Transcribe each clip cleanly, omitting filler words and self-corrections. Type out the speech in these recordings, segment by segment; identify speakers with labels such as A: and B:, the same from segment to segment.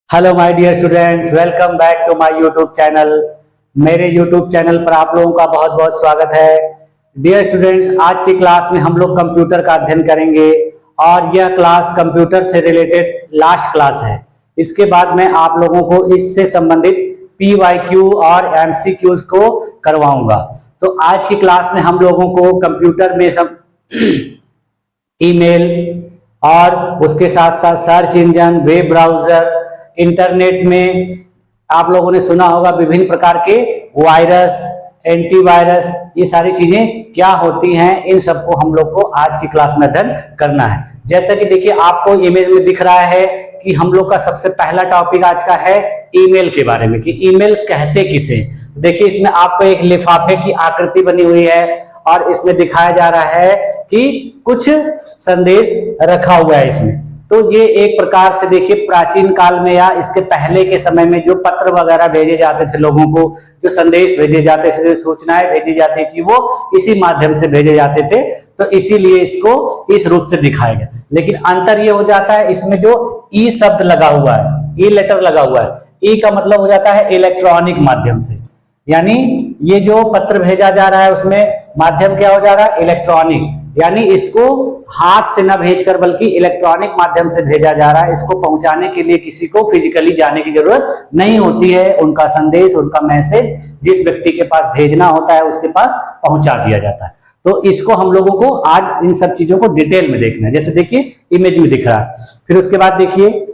A: Hello my dear students, welcome back to my YouTube channel. मेरे YouTube channel पर आप लोगों का बहुत बहुत स्वागत है। डियर स्टूडेंट्स, आज की क्लास में हम लोग कंप्यूटर का अध्ययन करेंगे और यह क्लास कंप्यूटर से रिलेटेड लास्ट क्लास है। इसके बाद मैं आप लोगों को इससे संबंधित PYQ और MCQs को करवाऊंगा। तो आज की क्लास में हम लोगों को कंप्यूटर में सब ईमेल और उसके साथ साथ search engine, web browser, internet में आप लोगों ने सुना होगा विभिन्न प्रकार के वायरस, एंटीवायरस, ये सारी चीजें क्या होती हैं, इन सबको हम लोग को आज की क्लास में अध्ययन करना है। जैसा कि देखिए आपको इमेज में दिख रहा है कि हम लोग का सबसे पहला टॉपिक आज का है ईमेल के बारे में, कि ईमेल कहते किसे। देखिए इसमें आपको एक लिफाफे की आकृति बनी हुई है और इसमें दिखाया जा रहा है कि कुछ संदेश रखा हुआ है इसमें। तो ये एक प्रकार से देखिए प्राचीन काल में या इसके पहले के समय में जो पत्र वगैरह भेजे जाते थे लोगों को, जो संदेश भेजे जाते थे, जो सूचनाएं भेजी जाती थी, वो इसी माध्यम से भेजे जाते थे। तो इसीलिए इसको इस रूप से दिखाया गया। लेकिन अंतर ये हो जाता है, इसमें जो ई शब्द लगा हुआ है, ई लेटर लगा हुआ है, ई का मतलब हो जाता है इलेक्ट्रॉनिक माध्यम से। यानी ये जो पत्र भेजा जा रहा है उसमें माध्यम क्या हो जा रहा है, इलेक्ट्रॉनिक। यानी इसको हाथ से न भेजकर बल्कि इलेक्ट्रॉनिक माध्यम से भेजा जा रहा है। इसको पहुंचाने के लिए किसी को फिजिकली जाने की जरूरत नहीं होती है। उनका संदेश, उनका मैसेज जिस व्यक्ति के पास भेजना होता है उसके पास पहुंचा दिया जाता है। तो इसको हम लोगों को आज इन सब चीजों को डिटेल में देखना है। जैसे देखिए इमेज में दिख रहा है, फिर उसके बाद देखिए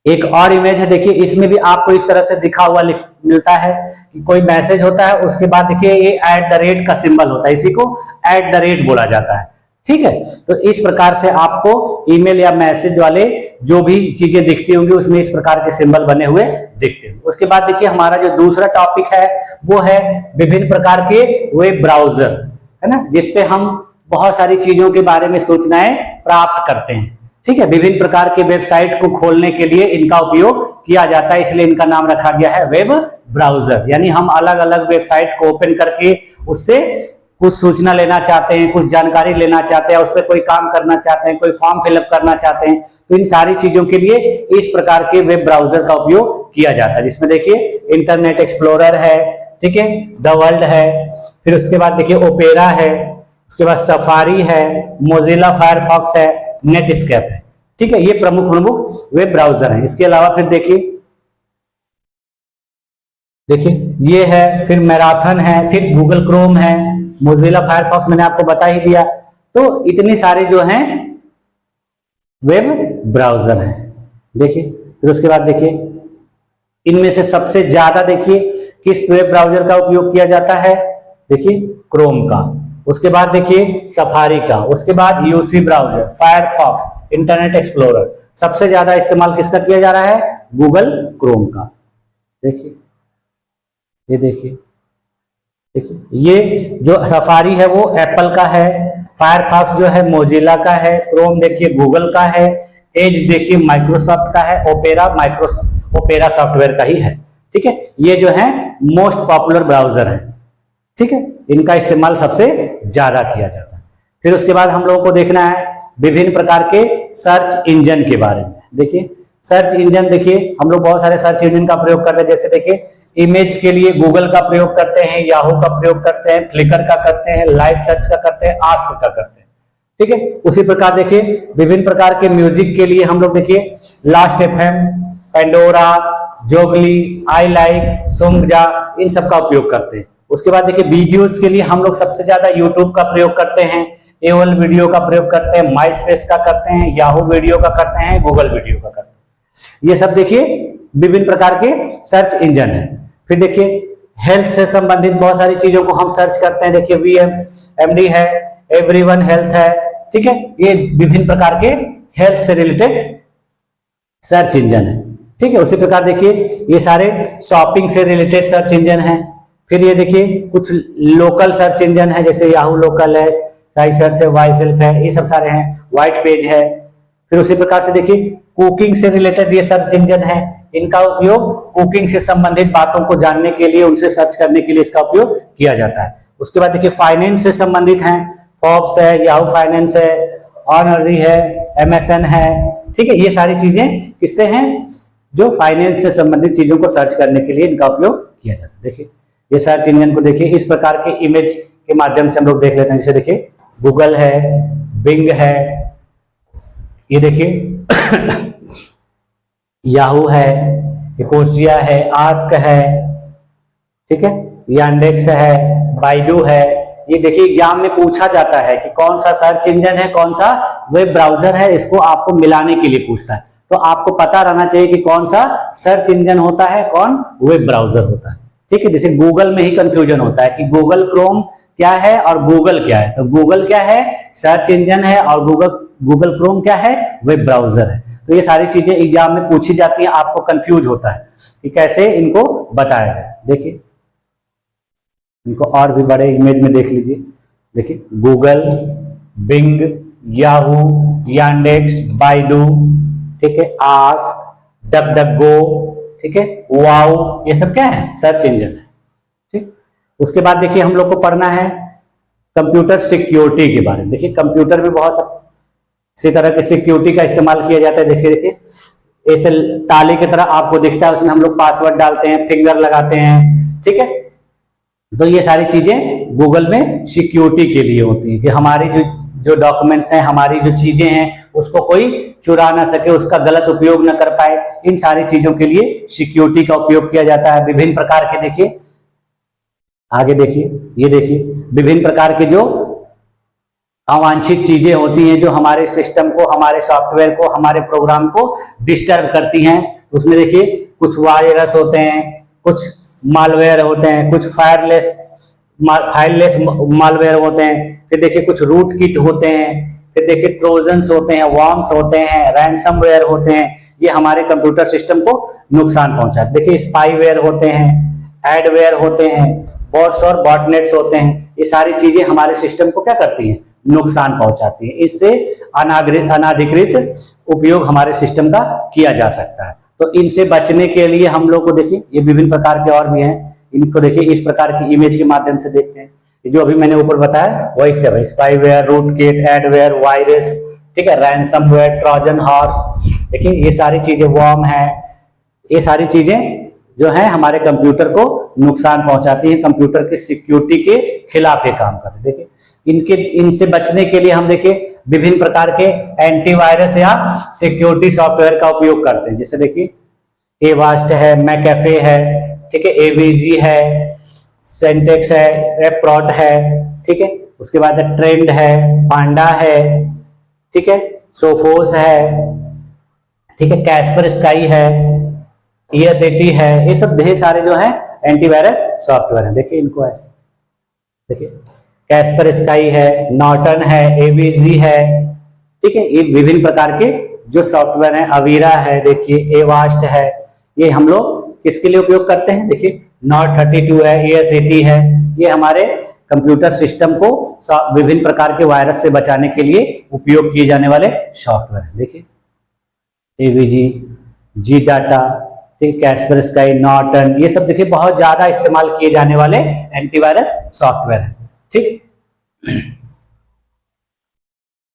A: एक और इमेज है। देखिए इसमें भी आपको इस तरह से दिखा हुआ मिलता है कि कोई मैसेज होता है, उसके बाद देखिए ये @ का सिंबल होता है, इसी को @ बोला जाता है। ठीक है, तो इस प्रकार से आपको ईमेल या मैसेज वाले जो भी चीजें दिखती होंगी उसमें इस प्रकार के सिंबल बने हुए दिखते हैं। उसके बाद देखिए हमारा जो दूसरा टॉपिक है वो है विभिन्न प्रकार के वेब ब्राउजर, है ना, जिसपे हम बहुत सारी चीजों के बारे में सूचनाएं प्राप्त करते हैं। ठीक है, विभिन्न प्रकार के वेबसाइट को खोलने के लिए इनका उपयोग किया जाता है, इसलिए इनका नाम रखा गया है वेब ब्राउजर। यानी हम अलग अलग वेबसाइट को ओपन करके उससे कुछ सूचना लेना चाहते हैं, कुछ जानकारी लेना चाहते हैं, उस पर कोई काम करना चाहते हैं, कोई फॉर्म फिलअप करना चाहते हैं, तो इन सारी चीजों के लिए इस प्रकार के वेब ब्राउजर का उपयोग किया जाता है। जिसमें देखिए इंटरनेट एक्सप्लोरर है, ठीक है, द वर्ल्ड है, फिर उसके बाद देखिए ओपेरा है, उसके बाद सफारी है, मोजिला फायरफॉक्स है, नेटस्केप है। ठीक है, ये प्रमुख वेब ब्राउजर हैं। इसके अलावा फिर देखिए ये है, फिर मैराथन है, फिर गूगल क्रोम है, मोजिला फायरफॉक्स मैंने आपको बता ही दिया। तो इतने सारे जो हैं वेब ब्राउजर हैं। देखिए फिर उसके बाद देखिए इनमें से सबसे ज्यादा देखिए किस वेब ब्राउजर का उपयोग किया जाता है, देखिए क्रोम का, उसके बाद देखिए सफारी का, उसके बाद UC browser, Firefox, internet explorer. सबसे ज्यादा इस्तेमाल किसका किया जा रहा है, गूगल क्रोम का। देखिए ये देखिए ये जो सफारी है वो एप्पल का है, फायरफॉक्स जो है मोजिला का है, क्रोम देखिए गूगल का है, एज देखिए माइक्रोसॉफ्ट का है, ओपेरा सॉफ्टवेयर का ही है। ठीक है, ये जो है मोस्ट पॉपुलर ब्राउजर है। ठीक है, इनका इस्तेमाल सबसे ज्यादा किया जाता है। फिर उसके बाद हम लोगों को देखना है विभिन्न प्रकार के सर्च इंजन के बारे में। देखिए सर्च इंजन, देखिए हम लोग बहुत सारे सर्च इंजन का प्रयोग करते हैं। जैसे देखिए इमेज के लिए गूगल का प्रयोग करते हैं, याहू का प्रयोग करते हैं, फ्लिकर का करते हैं, लाइव सर्च का करते हैं, आस्क का करते हैं। ठीक है, उसी प्रकार देखिए विभिन्न प्रकार के म्यूजिक के लिए हम लोग देखिए लास्ट FM, पेंडोरा, जोगली, आई लाइक, सुंगजा, इन सब का उपयोग करते हैं। उसके बाद देखिए वीडियोस के लिए हम लोग सबसे ज्यादा यूट्यूब का प्रयोग करते हैं, एओएल वीडियो का प्रयोग करते हैं, माई स्पेस का करते हैं, याहू वीडियो का करते हैं, गूगल वीडियो का करते हैं। ये सब देखिए विभिन्न प्रकार के सर्च इंजन है। फिर देखिए हेल्थ से संबंधित बहुत सारी चीजों को हम सर्च करते हैं। देखिए VMD है, एवरीवन हेल्थ है। ठीक है, ये विभिन्न प्रकार के हेल्थ से रिलेटेड सर्च इंजन है। ठीक है, उसी प्रकार देखिए ये सारे शॉपिंग से रिलेटेड सर्च इंजन है। फिर ये देखिए कुछ लोकल सर्च इंजन है, जैसे याहू लोकल है, साई सर्च है, वाई सेल्फ है, ये सब सारे हैं, व्हाइट पेज है। फिर उसी प्रकार से देखिए कुकिंग से रिलेटेड ये सर्च इंजन है। इनका उपयोग कुकिंग से संबंधित बातों को जानने के लिए, उनसे सर्च करने के लिए इसका उपयोग किया जाता है। उसके बाद देखिए फाइनेंस से संबंधित हैं, फॉर्ब्स है, याहू फाइनेंस है, ऑनरी है, MSN है, ठीक है। ये सारी चीजें किससे हैं, जो फाइनेंस से संबंधित चीजों को सर्च करने के लिए इनका उपयोग किया जाता है। देखिए ये सर्च इंजन को देखिए इस प्रकार के इमेज के माध्यम से हम लोग देख लेते हैं। जैसे देखिए गूगल है, बिंग है, ये देखिए याहू है, इकोसिया है, आस्क है, ठीक है, यांडेक्स है, बाइडू है। ये देखिए एग्जाम में पूछा जाता है कि कौन सा सर्च इंजन है, कौन सा वेब ब्राउजर है, इसको आपको मिलाने के लिए पूछता है। तो आपको पता रहना चाहिए कि कौन सा सर्च इंजन होता है, कौन वेब ब्राउजर होता है, ठीक है। जैसे गूगल में ही कंफ्यूजन होता है कि गूगल क्रोम क्या है और गूगल क्या है। तो गूगल क्या है, सर्च इंजन है, और गूगल क्रोम क्या है, वेब ब्राउजर है। तो ये सारी चीजें एग्जाम में पूछी जाती है, आपको कंफ्यूज होता है कि कैसे इनको बताया जाए। देखिए इनको और भी बड़े इमेज में देख लीजिए। देखिए Google, Bing, Yahoo, Yandex, Baidu, ठीक है, आस्क, डकडकगो, ठीक है, वाओ, ये सब क्या है, सर्च इंजन है, ठीक। उसके बाद देखिए हम लोग को पढ़ना है कंप्यूटर सिक्योरिटी के बारे में। देखिए कंप्यूटर में बहुत इसी तरह के सिक्योरिटी का इस्तेमाल किया जाता है। देखिए ऐसे ताले की तरह आपको दिखता है, उसमें हम लोग पासवर्ड डालते हैं, फिंगर लगाते हैं, ठीक है। तो ये सारी चीजें गूगल में सिक्योरिटी के लिए होती है कि हमारी जो डॉक्यूमेंट्स हैं, हमारी जो चीजें हैं, उसको कोई चुरा ना सके, उसका गलत उपयोग ना कर पाए। इन सारी चीजों के लिए सिक्योरिटी का उपयोग किया जाता है। विभिन्न प्रकार के देखिए आगे देखिए, ये देखिए विभिन्न प्रकार के जो अवांछित चीजें होती हैं, जो हमारे सिस्टम को, हमारे सॉफ्टवेयर को, हमारे प्रोग्राम को डिस्टर्ब करती हैं। उसमें देखिए कुछ वायरस होते हैं, कुछ मालवेयर होते हैं, कुछ फाइललेस मालवेयर होते हैं, फिर देखिए कुछ रूट किट होते हैं, फिर देखिए ट्रोजन्स होते हैं, वॉर्म्स होते हैं, रैंसमवेयर होते हैं। ये हमारे कंप्यूटर सिस्टम को नुकसान पहुंचाते हैं। देखिए स्पाईवेयर होते हैं, एडवेयर होते हैं, बॉट्स और बॉटनेट्स होते हैं। ये सारी चीजें हमारे सिस्टम को क्या करती हैं, नुकसान पहुंचाती हैं। इससे अनाधिकृत उपयोग हमारे सिस्टम का किया जा सकता है। तो इनसे बचने के लिए हम लोग को देखिए ये विभिन्न प्रकार के और भी हैं, इनको देखिए इस प्रकार की इमेज के माध्यम से देखते हैं। जो अभी मैंने ऊपर बताया वही सब है, स्पाईवेयर, रूटकिट, एडवेयर, वायरस, ठीक है, रैंसमवेयर, ट्रोजन हॉर्स। देखिए ये सारी चीजें, वॉर्म है, ये सारी चीजें जो है हमारे कंप्यूटर को नुकसान पहुंचाती है, कंप्यूटर की सिक्योरिटी के खिलाफ ये काम करते हैं। देखिए इनसे बचने के लिए हम देखिए विभिन्न प्रकार के एंटीवायरस या सिक्योरिटी सॉफ्टवेयर का उपयोग करते हैं। जैसे देखिए एवास्ट है, मैकेफे है, ठीक है, एवीजी है, सेंटेक्स है, एप्रॉट है, ठीक है। उसके बाद ट्रेंड है, पांडा है, ठीक है, सोफोस है, ठीक है, कैस्पर स्काई है, ES80 है। ये सब ढेर सारे जो है एंटीवायरस सॉफ्टवेयर है। देखिए इनको ऐसे देखिए, कैस्पर स्काई है, नॉर्टन है, एवीजी है, ठीक है। ये विभिन्न प्रकार के जो सॉफ्टवेयर है, अवीरा है, देखिए एवास्ट है। ये हम लोग किसके लिए उपयोग करते हैं, देखिए नॉट 32 है, ES80 है। ये हमारे कंप्यूटर सिस्टम को विभिन्न प्रकार के वायरस से बचाने के लिए उपयोग किए जाने वाले सॉफ्टवेयर है। देखिए एवीजी, जी डाटा, ठीक, कैस्पर स्काई, नॉर्टन, ये सब देखिए बहुत ज्यादा इस्तेमाल किए जाने वाले एंटीवायरस सॉफ्टवेयर है, ठीक।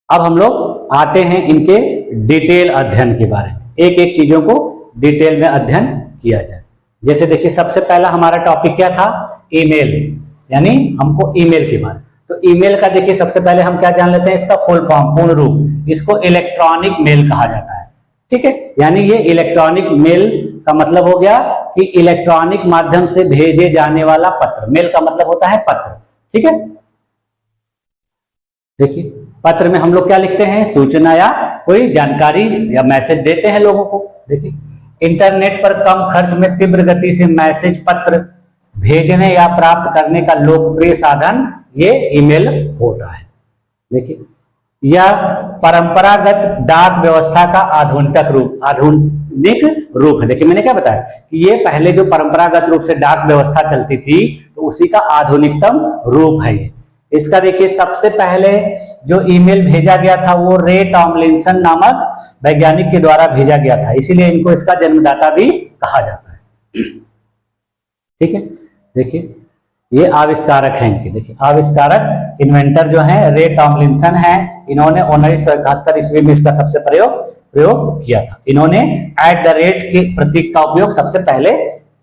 A: अब हम लोग आते हैं इनके डिटेल अध्ययन के बारे में, एक एक चीजों को डिटेल में अध्ययन किया जाए। जैसे देखिए सबसे पहला हमारा टॉपिक क्या था, ईमेल, यानी हमको ईमेल के बारे में। तो ईमेल का देखिए सबसे पहले हम क्या जान लेते हैं, इसका फुल फॉर्म, पूर्ण रूप, इसको इलेक्ट्रॉनिक मेल कहा जाता है, ठीक है। यानी ये इलेक्ट्रॉनिक मेल का मतलब हो गया कि इलेक्ट्रॉनिक माध्यम से भेजे जाने वाला पत्र। मेल का मतलब होता है पत्र, ठीक है। देखिए पत्र में हम लोग क्या लिखते हैं, सूचना या कोई जानकारी या मैसेज देते हैं लोगों को। देखिए इंटरनेट पर कम खर्च में तीव्र गति से मैसेज पत्र भेजने या प्राप्त करने का लोकप्रिय साधन ये ईमेल होता है। देखिए यह परंपरागत डाक व्यवस्था का आधुनिक रूप है। देखिए मैंने क्या बताया कि ये पहले जो परंपरागत रूप से डाक व्यवस्था चलती थी, तो उसी का आधुनिकतम रूप है ये। इसका देखिए सबसे पहले जो ईमेल भेजा गया था वो रे टॉमलिंसन नामक वैज्ञानिक के द्वारा भेजा गया था, इसीलिए इनको इसका जन्मदाता भी कहा जाता है, ठीक है। देखिए ये आविष्कारक हैं इनके, देखिए आविष्कारक इन्वेंटर जो हैं रे टॉमलिंसन हैं। इन्होंने 1971 ईस्वी में इसका सबसे प्रयोग किया था। इन्होंने @ के प्रतीक का उपयोग सबसे पहले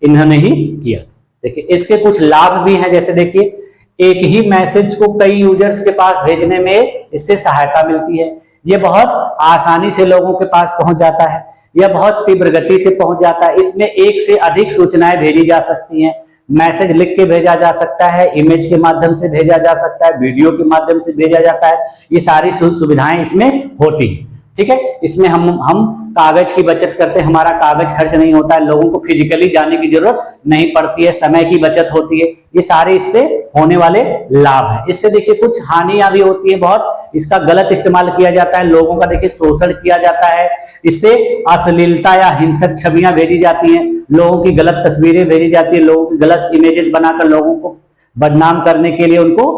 A: इन्होंने ही किया। देखिए इसके कुछ लाभ भी हैं, जैसे देखिए एक ही मैसेज को कई यूजर्स के पास भेजने में इससे सहायता मिलती है। यह बहुत आसानी से लोगों के पास पहुंच जाता है, यह बहुत तीव्र गति से पहुंच जाता है। इसमें एक से अधिक सूचनाएं भेजी जा सकती हैं। मैसेज लिख के भेजा जा सकता है, इमेज के माध्यम से भेजा जा सकता है, वीडियो के माध्यम से भेजा जाता है। ये सारी सुविधाएं इसमें होती हैं। ठीक है, इसमें हम कागज की बचत करते हैं, हमारा कागज खर्च नहीं होता है, लोगों को फिजिकली जाने की जरूरत नहीं पड़ती है, समय की बचत होती है। ये सारे इससे होने वाले लाभ हैं। इससे देखिए कुछ हानियां भी होती है बहुत। इसका गलत इस्तेमाल किया जाता है, लोगों का देखिए शोषण किया जाता है। इससे अश्लीलता या हिंसक छवियां भेजी जाती हैं, लोगों की गलत तस्वीरें भेजी जाती है, लोगों की गलत इमेजेस बनाकर लोगों को बदनाम करने के लिए, उनको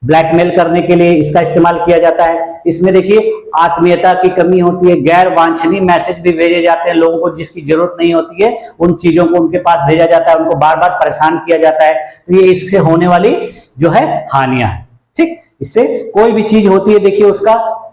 A: ब्लैकमेल करने के लिए इसका इस्तेमाल किया जाता है। इसमें देखिए आत्मीयता की कमी होती है, गैर वांछनीय मैसेज भी भेजे जाते हैं, लोगों को जिसकी जरूरत नहीं होती है उन चीजों को उनके पास भेजा जाता है, उनको बार बार परेशान किया जाता है। तो ये इससे होने वाली जो है हानियां है। ठीक, इससे कोई भी चीज होती है देखिए उसका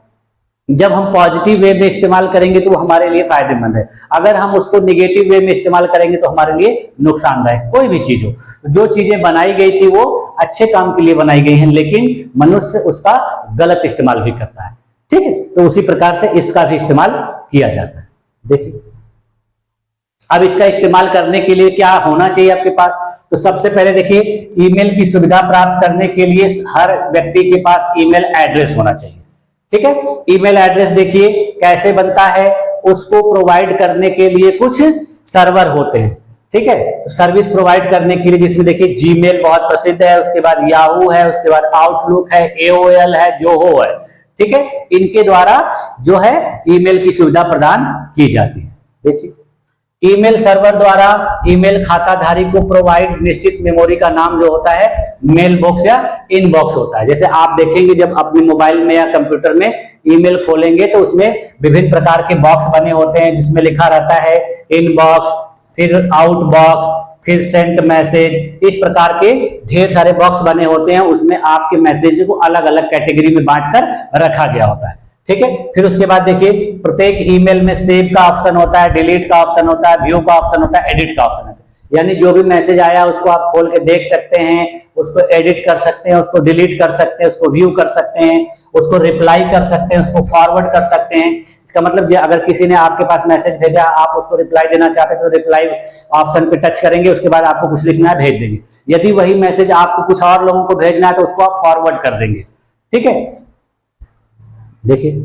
A: जब हम पॉजिटिव वे में इस्तेमाल करेंगे तो वो हमारे लिए फायदेमंद है, अगर हम उसको निगेटिव वे में इस्तेमाल करेंगे तो हमारे लिए नुकसानदायक। कोई भी चीज हो, जो चीजें बनाई गई थी वो अच्छे काम के लिए बनाई गई हैं, लेकिन मनुष्य उसका गलत इस्तेमाल भी करता है। ठीक है, तो उसी प्रकार से इसका भी इस्तेमाल किया जाता है। देखिए अब इसका इस्तेमाल करने के लिए क्या होना चाहिए आपके पास, तो सबसे पहले देखिए ईमेल की सुविधा प्राप्त करने के लिए हर व्यक्ति के पास ईमेल एड्रेस होना चाहिए। ठीक है, ईमेल एड्रेस देखिए कैसे बनता है, उसको प्रोवाइड करने के लिए कुछ सर्वर होते हैं। ठीक है, तो सर्विस प्रोवाइड करने के लिए जिसमें देखिए जीमेल बहुत प्रसिद्ध है, उसके बाद याहू है, उसके बाद आउटलुक है, AOL है, जोहो है। ठीक है, इनके द्वारा जो है ईमेल की सुविधा प्रदान की जाती है। देखिए ईमेल सर्वर द्वारा ईमेल खाताधारी को प्रोवाइड निश्चित मेमोरी का नाम जो होता है मेल बॉक्स या इनबॉक्स होता है। जैसे आप देखेंगे जब अपने मोबाइल में या कंप्यूटर में ईमेल खोलेंगे तो उसमें विभिन्न प्रकार के बॉक्स बने होते हैं, जिसमें लिखा रहता है इनबॉक्स, फिर आउटबॉक्स, फिर सेंट मैसेज। इस प्रकार के ढेर सारे बॉक्स बने होते हैं, उसमें आपके मैसेज को अलग अलग कैटेगरी में बांटकर रखा गया होता है। ठीक है, फिर उसके बाद देखिए प्रत्येक ईमेल में सेव का ऑप्शन होता है, डिलीट का ऑप्शन होता है, व्यू का ऑप्शन होता है, एडिट का ऑप्शन होता है। यानी जो भी मैसेज आया उसको आप खोल के देख सकते हैं, उसको एडिट कर सकते हैं, उसको डिलीट कर सकते हैं, उसको व्यू कर सकते हैं, उसको रिप्लाई कर सकते हैं, उसको फॉरवर्ड कर सकते हैं। इसका मतलब अगर किसी ने आपके पास मैसेज भेजा, आप उसको रिप्लाई देना चाहते हैं तो रिप्लाई ऑप्शन पे टच करेंगे, उसके बाद आपको कुछ लिखना है, भेज देंगे। यदि वही मैसेज आपको कुछ और लोगों को भेजना है तो उसको आप फॉरवर्ड कर देंगे। ठीक है, देखिए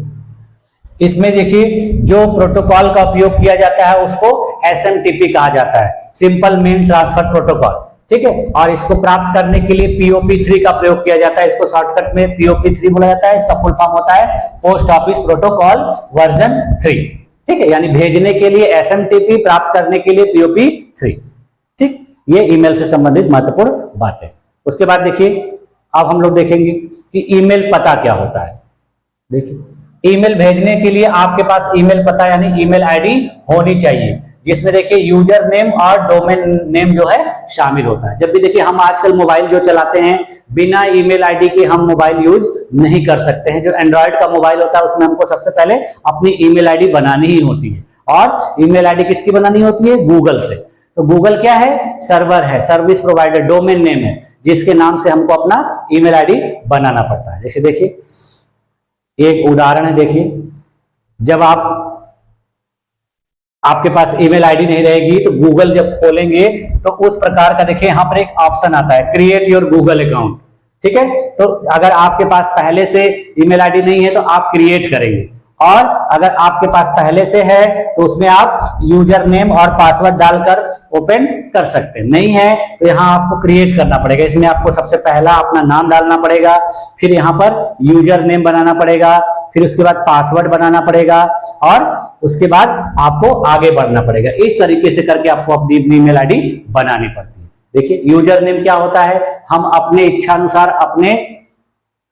A: इसमें देखिए जो प्रोटोकॉल का उपयोग किया जाता है उसको SMTP कहा जाता है, सिंपल मेल ट्रांसफर प्रोटोकॉल। ठीक है, और इसको प्राप्त करने के लिए POP3 का प्रयोग किया जाता है। इसको शॉर्टकट में POP3 बोला जाता है। इसका फुल फॉर्म होता है पोस्ट ऑफिस प्रोटोकॉल वर्जन 3। ठीक है, यानी भेजने के लिए SMTP, प्राप्त करने के लिए POP3। ठीक, ये ईमेल से संबंधित महत्वपूर्ण बात है। उसके बाद देखिए अब हम लोग देखेंगे कि ईमेल पता क्या होता है। देखिए ईमेल भेजने के लिए आपके पास ईमेल पता यानी ईमेल आईडी होनी चाहिए, जिसमें देखिए यूजर नेम और डोमेन नेम जो है शामिल होता है। जब भी देखिए हम आजकल मोबाइल जो चलाते हैं बिना ईमेल आईडी के हम मोबाइल यूज नहीं कर सकते हैं। जो एंड्रॉयड का मोबाइल होता है उसमें हमको सबसे पहले अपनी ईमेल आईडी बनानी ही होती है, और ईमेल आईडी किसकी बनानी होती है? गूगल से। तो गूगल क्या है? सर्वर है, सर्विस प्रोवाइडर, डोमेन नेम है, जिसके नाम से हमको अपना ईमेल आईडी बनाना पड़ता है। जैसे देखिए एक उदाहरण है, देखिए जब आपके पास ईमेल आईडी नहीं रहेगी तो गूगल जब खोलेंगे तो उस प्रकार का देखिए यहां पर एक ऑप्शन आता है क्रिएट योर गूगल अकाउंट। ठीक है, तो अगर आपके पास पहले से ईमेल आईडी नहीं है तो आप क्रिएट करेंगे, और अगर आपके पास पहले से है तो उसमें आप यूजर नेम और पासवर्ड डालकर ओपन कर सकते हैं। नहीं है तो यहाँ आपको क्रिएट करना पड़ेगा। इसमें आपको सबसे पहला अपना नाम डालना पड़ेगा, फिर यहाँ पर यूजर नेम बनाना पड़ेगा, फिर उसके बाद पासवर्ड बनाना पड़ेगा, और उसके बाद आपको आगे बढ़ना पड़ेगा। इस तरीके से करके आपको अपनी ईमेल आईडी बनानी पड़ती है। देखिए यूजर नेम क्या होता है? हम अपने इच्छा अनुसार, अपने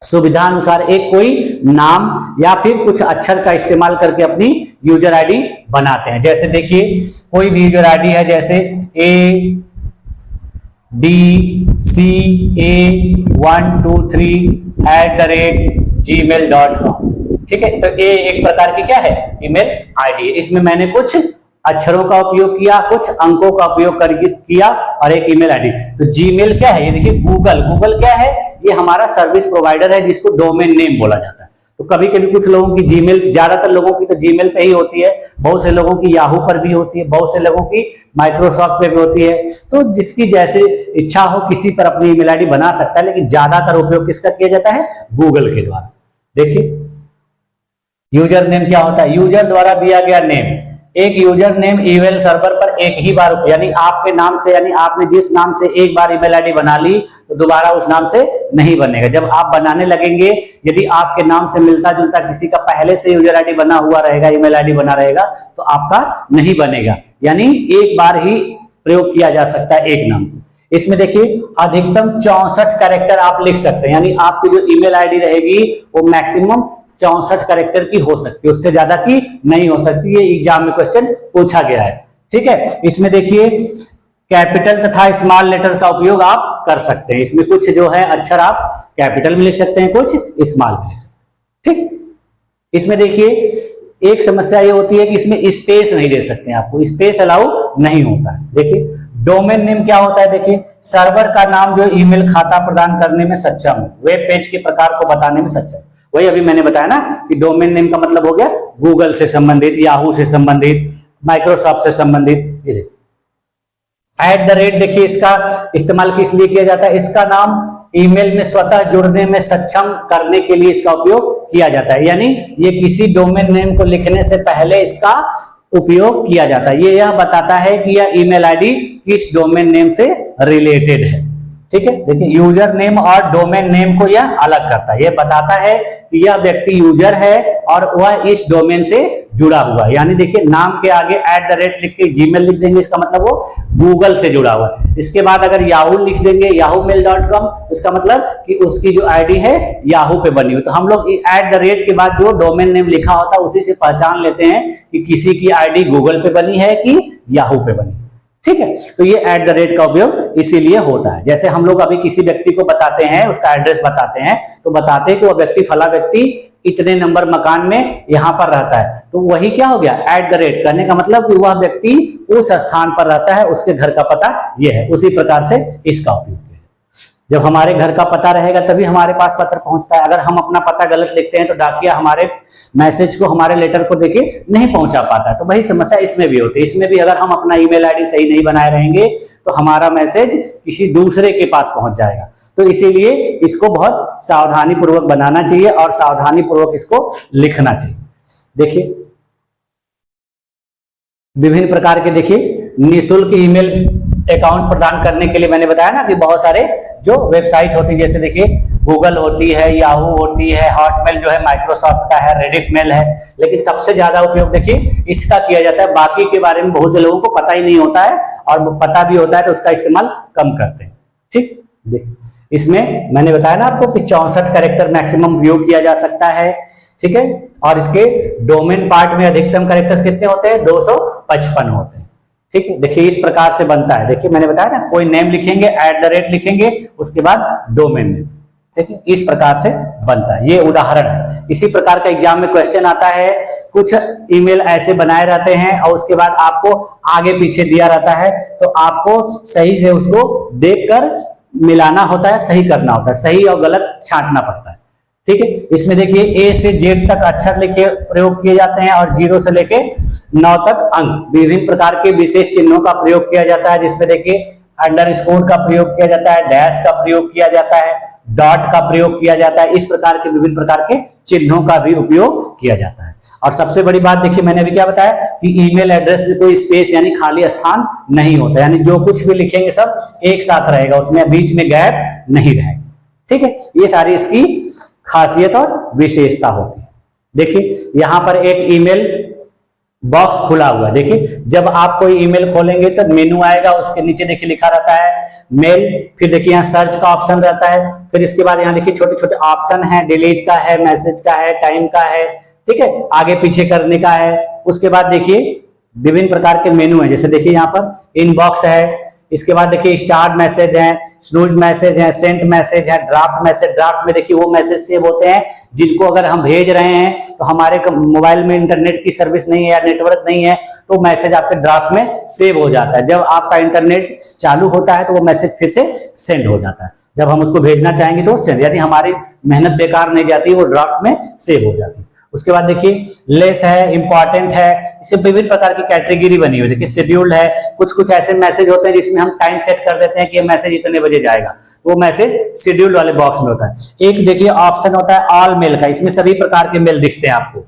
A: सुविधा अनुसार एक कोई नाम या फिर कुछ अक्षर का इस्तेमाल करके अपनी यूजर आईडी बनाते हैं। जैसे देखिए कोई भी यूजर आईडी है, जैसे dca123@gmail.com। ठीक है, तो ये एक प्रकार की क्या है, ईमेल आईडी है। इसमें मैंने कुछ अक्षरों का उपयोग किया, कुछ अंकों का उपयोग करके किया और एक ईमेल आईडी। तो जीमेल क्या है, ये देखिए गूगल क्या है, ये हमारा सर्विस प्रोवाइडर है जिसको डोमेन नेम बोला जाता है। तो कभी कभी कुछ लोगों की जीमेल, ज्यादातर लोगों की तो जीमेल पे ही होती है, बहुत से लोगों की याहू पर भी होती है, बहुत से लोगों की माइक्रोसॉफ्ट पे भी होती है। तो जिसकी जैसे इच्छा हो किसी पर अपनी ईमेल आईडी बना सकता है, लेकिन ज्यादातर उपयोग किसका किया जाता है, गूगल के द्वारा। देखिए यूजर नेम क्या होता है, यूजर द्वारा दिया गया नेम। एक यूजर नेम ईमेल सर्वर पर एक ही बार, यानी आपके नाम से, यानी आपने जिस नाम से एक बार ईमेल आईडी बना ली तो दोबारा उस नाम से नहीं बनेगा। जब आप बनाने लगेंगे, यदि आपके नाम से मिलता जुलता किसी का पहले से यूजर आईडी बना हुआ रहेगा, ईमेल आईडी बना रहेगा, तो आपका नहीं बनेगा। यानी एक बार ही प्रयोग किया जा सकता है एक नाम। इसमें देखिए अधिकतम 64 कैरेक्टर आप लिख सकते हैं, यानी आपकी जो ईमेल आईडी रहेगी वो मैक्सिमम 64 कैरेक्टर की हो सकती है, उससे ज्यादा की नहीं हो सकती। ये एग्जाम में क्वेश्चन पूछा गया है। ठीक है, इसमें देखिए कैपिटल तथा स्मॉल लेटर का उपयोग आप कर सकते हैं। इसमें कुछ जो है अक्षर आप कैपिटल में लिख सकते हैं, कुछ स्मॉल में लिख सकते हैं। ठीक, इसमें देखिए एक समस्या ये होती है कि इसमें स्पेस नहीं दे सकते हैं, आपको स्पेस अलाउ नहीं होता है। देखिए डोमेन नेम क्या होता है, देखिए सर्वर का नाम जो ईमेल खाता प्रदान करने में सक्षम हो, वेब पेज के प्रकार को बताने में सक्षम। वही अभी मैंने बताया ना कि डोमेन नेम का मतलब हो गया गूगल से संबंधित, याहू से संबंधित, माइक्रोसॉफ्ट से संबंधित। ये @ देखिए इसका इस्तेमाल किस लिए किया जाता है, इसका नाम ईमेल में स्वतः जुड़ने में सक्षम करने के लिए इसका उपयोग किया जाता है। यानी ये किसी डोमेन नेम को लिखने से पहले इसका उपयोग किया जाता है। ये यह बताता है कि यह ईमेल आईडी किस डोमेन नेम से रिलेटेड है। ठीक है, देखिए यूजर नेम और डोमेन नेम को यह अलग करता है। यह बताता है कि यह व्यक्ति यूजर है और वह इस डोमेन से जुड़ा हुआ है। यानी देखिए नाम के आगे @ लिख के जीमेल लिख देंगे, इसका मतलब वो गूगल से जुड़ा हुआ है। इसके बाद अगर याहू लिख देंगे, yahoomail.com, इसका मतलब कि उसकी जो आईडी है याहू पे बनी हुई। तो हम लोग @ के बाद जो डोमेन नेम लिखा होता है उसी से पहचान लेते हैं कि किसी की आईडी गूगल पे बनी है कि याहू पे बनी। ठीक है, तो ये @ का उपयोग इसीलिए होता है। जैसे हम लोग अभी किसी व्यक्ति को बताते हैं, उसका एड्रेस बताते हैं, तो बताते हैं कि वह व्यक्ति, फला व्यक्ति इतने नंबर मकान में यहां पर रहता है। तो वही क्या हो गया, @ करने का मतलब कि वह व्यक्ति उस स्थान पर रहता है, उसके घर का पता यह है। उसी प्रकार से इसका उपयोग है। जब हमारे घर का पता रहेगा तभी हमारे पास पत्र पहुंचता है। अगर हम अपना पता गलत लिखते हैं तो डाकिया हमारे मैसेज को, हमारे लेटर को देखिए नहीं पहुंचा पाता है। तो वही समस्या इसमें भी होती है। इसमें भी अगर हम अपना ईमेल आईडी सही नहीं बनाए रहेंगे तो हमारा मैसेज किसी दूसरे के पास पहुंच जाएगा। तो इसीलिए इसको बहुत सावधानी पूर्वक बनाना चाहिए और सावधानी पूर्वक इसको लिखना चाहिए। देखिए विभिन्न प्रकार के, देखिए निःशुल्क ईमेल अकाउंट प्रदान करने के लिए मैंने बताया ना कि बहुत सारे जो वेबसाइट होती है, जैसे देखिए गूगल होती है, याहू होती है, हॉटमेल जो है माइक्रोसॉफ्ट का है, रेडिट मेल है। लेकिन सबसे ज्यादा उपयोग देखिए इसका किया जाता है। बाकी के बारे में बहुत से लोगों को पता ही नहीं होता है, और पता भी होता है तो उसका इस्तेमाल कम करते हैं। ठीक, देखिए इसमें मैंने बताया ना आपको कि 64 कैरेक्टर मैक्सिमम उपयोग किया जा सकता है। ठीक है, और इसके डोमेन पार्ट में अधिकतम कैरेक्टर्स कितने होते हैं, 255 होते हैं। ठीक है, देखिए इस प्रकार से बनता है। देखिए मैंने बताया ना, कोई नेम लिखेंगे, @ लिखेंगे, उसके बाद डोमेन नेम। ठीक है, इस प्रकार से बनता है। ये उदाहरण है। इसी प्रकार का एग्जाम में क्वेश्चन आता है। कुछ ईमेल ऐसे बनाए रहते हैं और उसके बाद आपको आगे पीछे दिया रहता है, तो आपको सही से उसको देखकर मिलाना होता है, सही करना होता है, सही और गलत छांटना पड़ता है। ठीक है, इसमें देखिए A से Z तक अक्षर लिखे प्रयोग किए जाते हैं और 0 से लेके 9 तक अंक। विभिन्न प्रकार के विशेष चिन्हों का प्रयोग किया जाता है, जिसमें देखिए अंडरस्कोर का प्रयोग किया जाता है, डैश का प्रयोग किया जाता है, डॉट का प्रयोग किया जाता है। इस प्रकार के विभिन्न प्रकार के चिन्हों का भी उपयोग किया जाता है। और सबसे बड़ी बात देखिए, मैंने अभी क्या बताया कि ईमेल एड्रेस में कोई स्पेस यानी खाली स्थान नहीं होता, यानी जो कुछ भी लिखेंगे सब एक साथ रहेगा, उसमें बीच में गैप नहीं रहेगा। ठीक है, ये सारी इसकी खासियत और विशेषता होती है। देखिए यहां पर एक ईमेल बॉक्स खुला हुआ है। देखिए जब आप कोई ईमेल खोलेंगे तो मेनू आएगा, उसके नीचे देखिए लिखा रहता है मेल, फिर देखिए यहाँ सर्च का ऑप्शन रहता है, फिर इसके बाद यहाँ देखिए छोटे छोटे ऑप्शन है, डिलीट का है, मैसेज का है, टाइम का है, ठीक है, आगे पीछे करने का है। उसके बाद देखिए विभिन्न प्रकार के मेनू है, जैसे देखिए यहाँ पर इनबॉक्स है, इसके बाद देखिए स्टार्ट मैसेज है, स्नूज मैसेज है, सेंट मैसेज है, ड्राफ्ट मैसेज। ड्राफ्ट में देखिए वो मैसेज सेव होते हैं जिनको अगर हम भेज रहे हैं तो हमारे मोबाइल में इंटरनेट की सर्विस नहीं है या नेटवर्क नहीं है तो मैसेज आपके ड्राफ्ट में सेव हो जाता है। जब आपका इंटरनेट चालू होता है तो वो मैसेज फिर से सेंड हो जाता है। जब हम उसको भेजना चाहेंगे तो सेंड, यानी हमारी मेहनत बेकार नहीं जाती, वो ड्राफ्ट में सेव हो जाती है। उसके बाद देखिए लेस है, इंपॉर्टेंट है, इसे विभिन्न प्रकार की कैटेगरी बनी हुई है। देखिए शेड्यूल्ड है, कुछ कुछ ऐसे मैसेज होते हैं जिसमें हम टाइम सेट कर देते हैं कि ये मैसेज इतने बजे जाएगा, वो मैसेज शेड्यूल्ड वाले बॉक्स में होता है। एक देखिए ऑप्शन होता है ऑल मेल का, इसमें सभी प्रकार के मेल दिखते हैं आपको।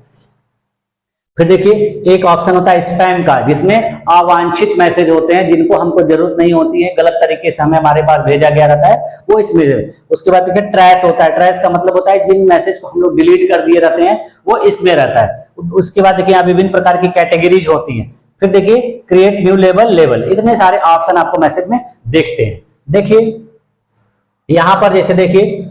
A: फिर देखिए एक ऑप्शन होता है स्पैम का, जिसमें अवांछित मैसेज होते हैं जिनको हमको जरूरत नहीं होती है, गलत तरीके से हमें हमारे पास भेजा गया रहता है, वो इसमें। उसके बाद देखिए ट्रैश होता है। ट्रैश का मतलब होता है जिन मैसेज को हम लोग डिलीट कर दिए रहते हैं वो इसमें रहता है। उसके बाद देखिए यहाँ विभिन्न प्रकार की कैटेगरीज होती हैं। फिर देखिए क्रिएट न्यू लेवल, इतने सारे ऑप्शन आपको मैसेज में देखते हैं। देखिए यहां पर जैसे देखिए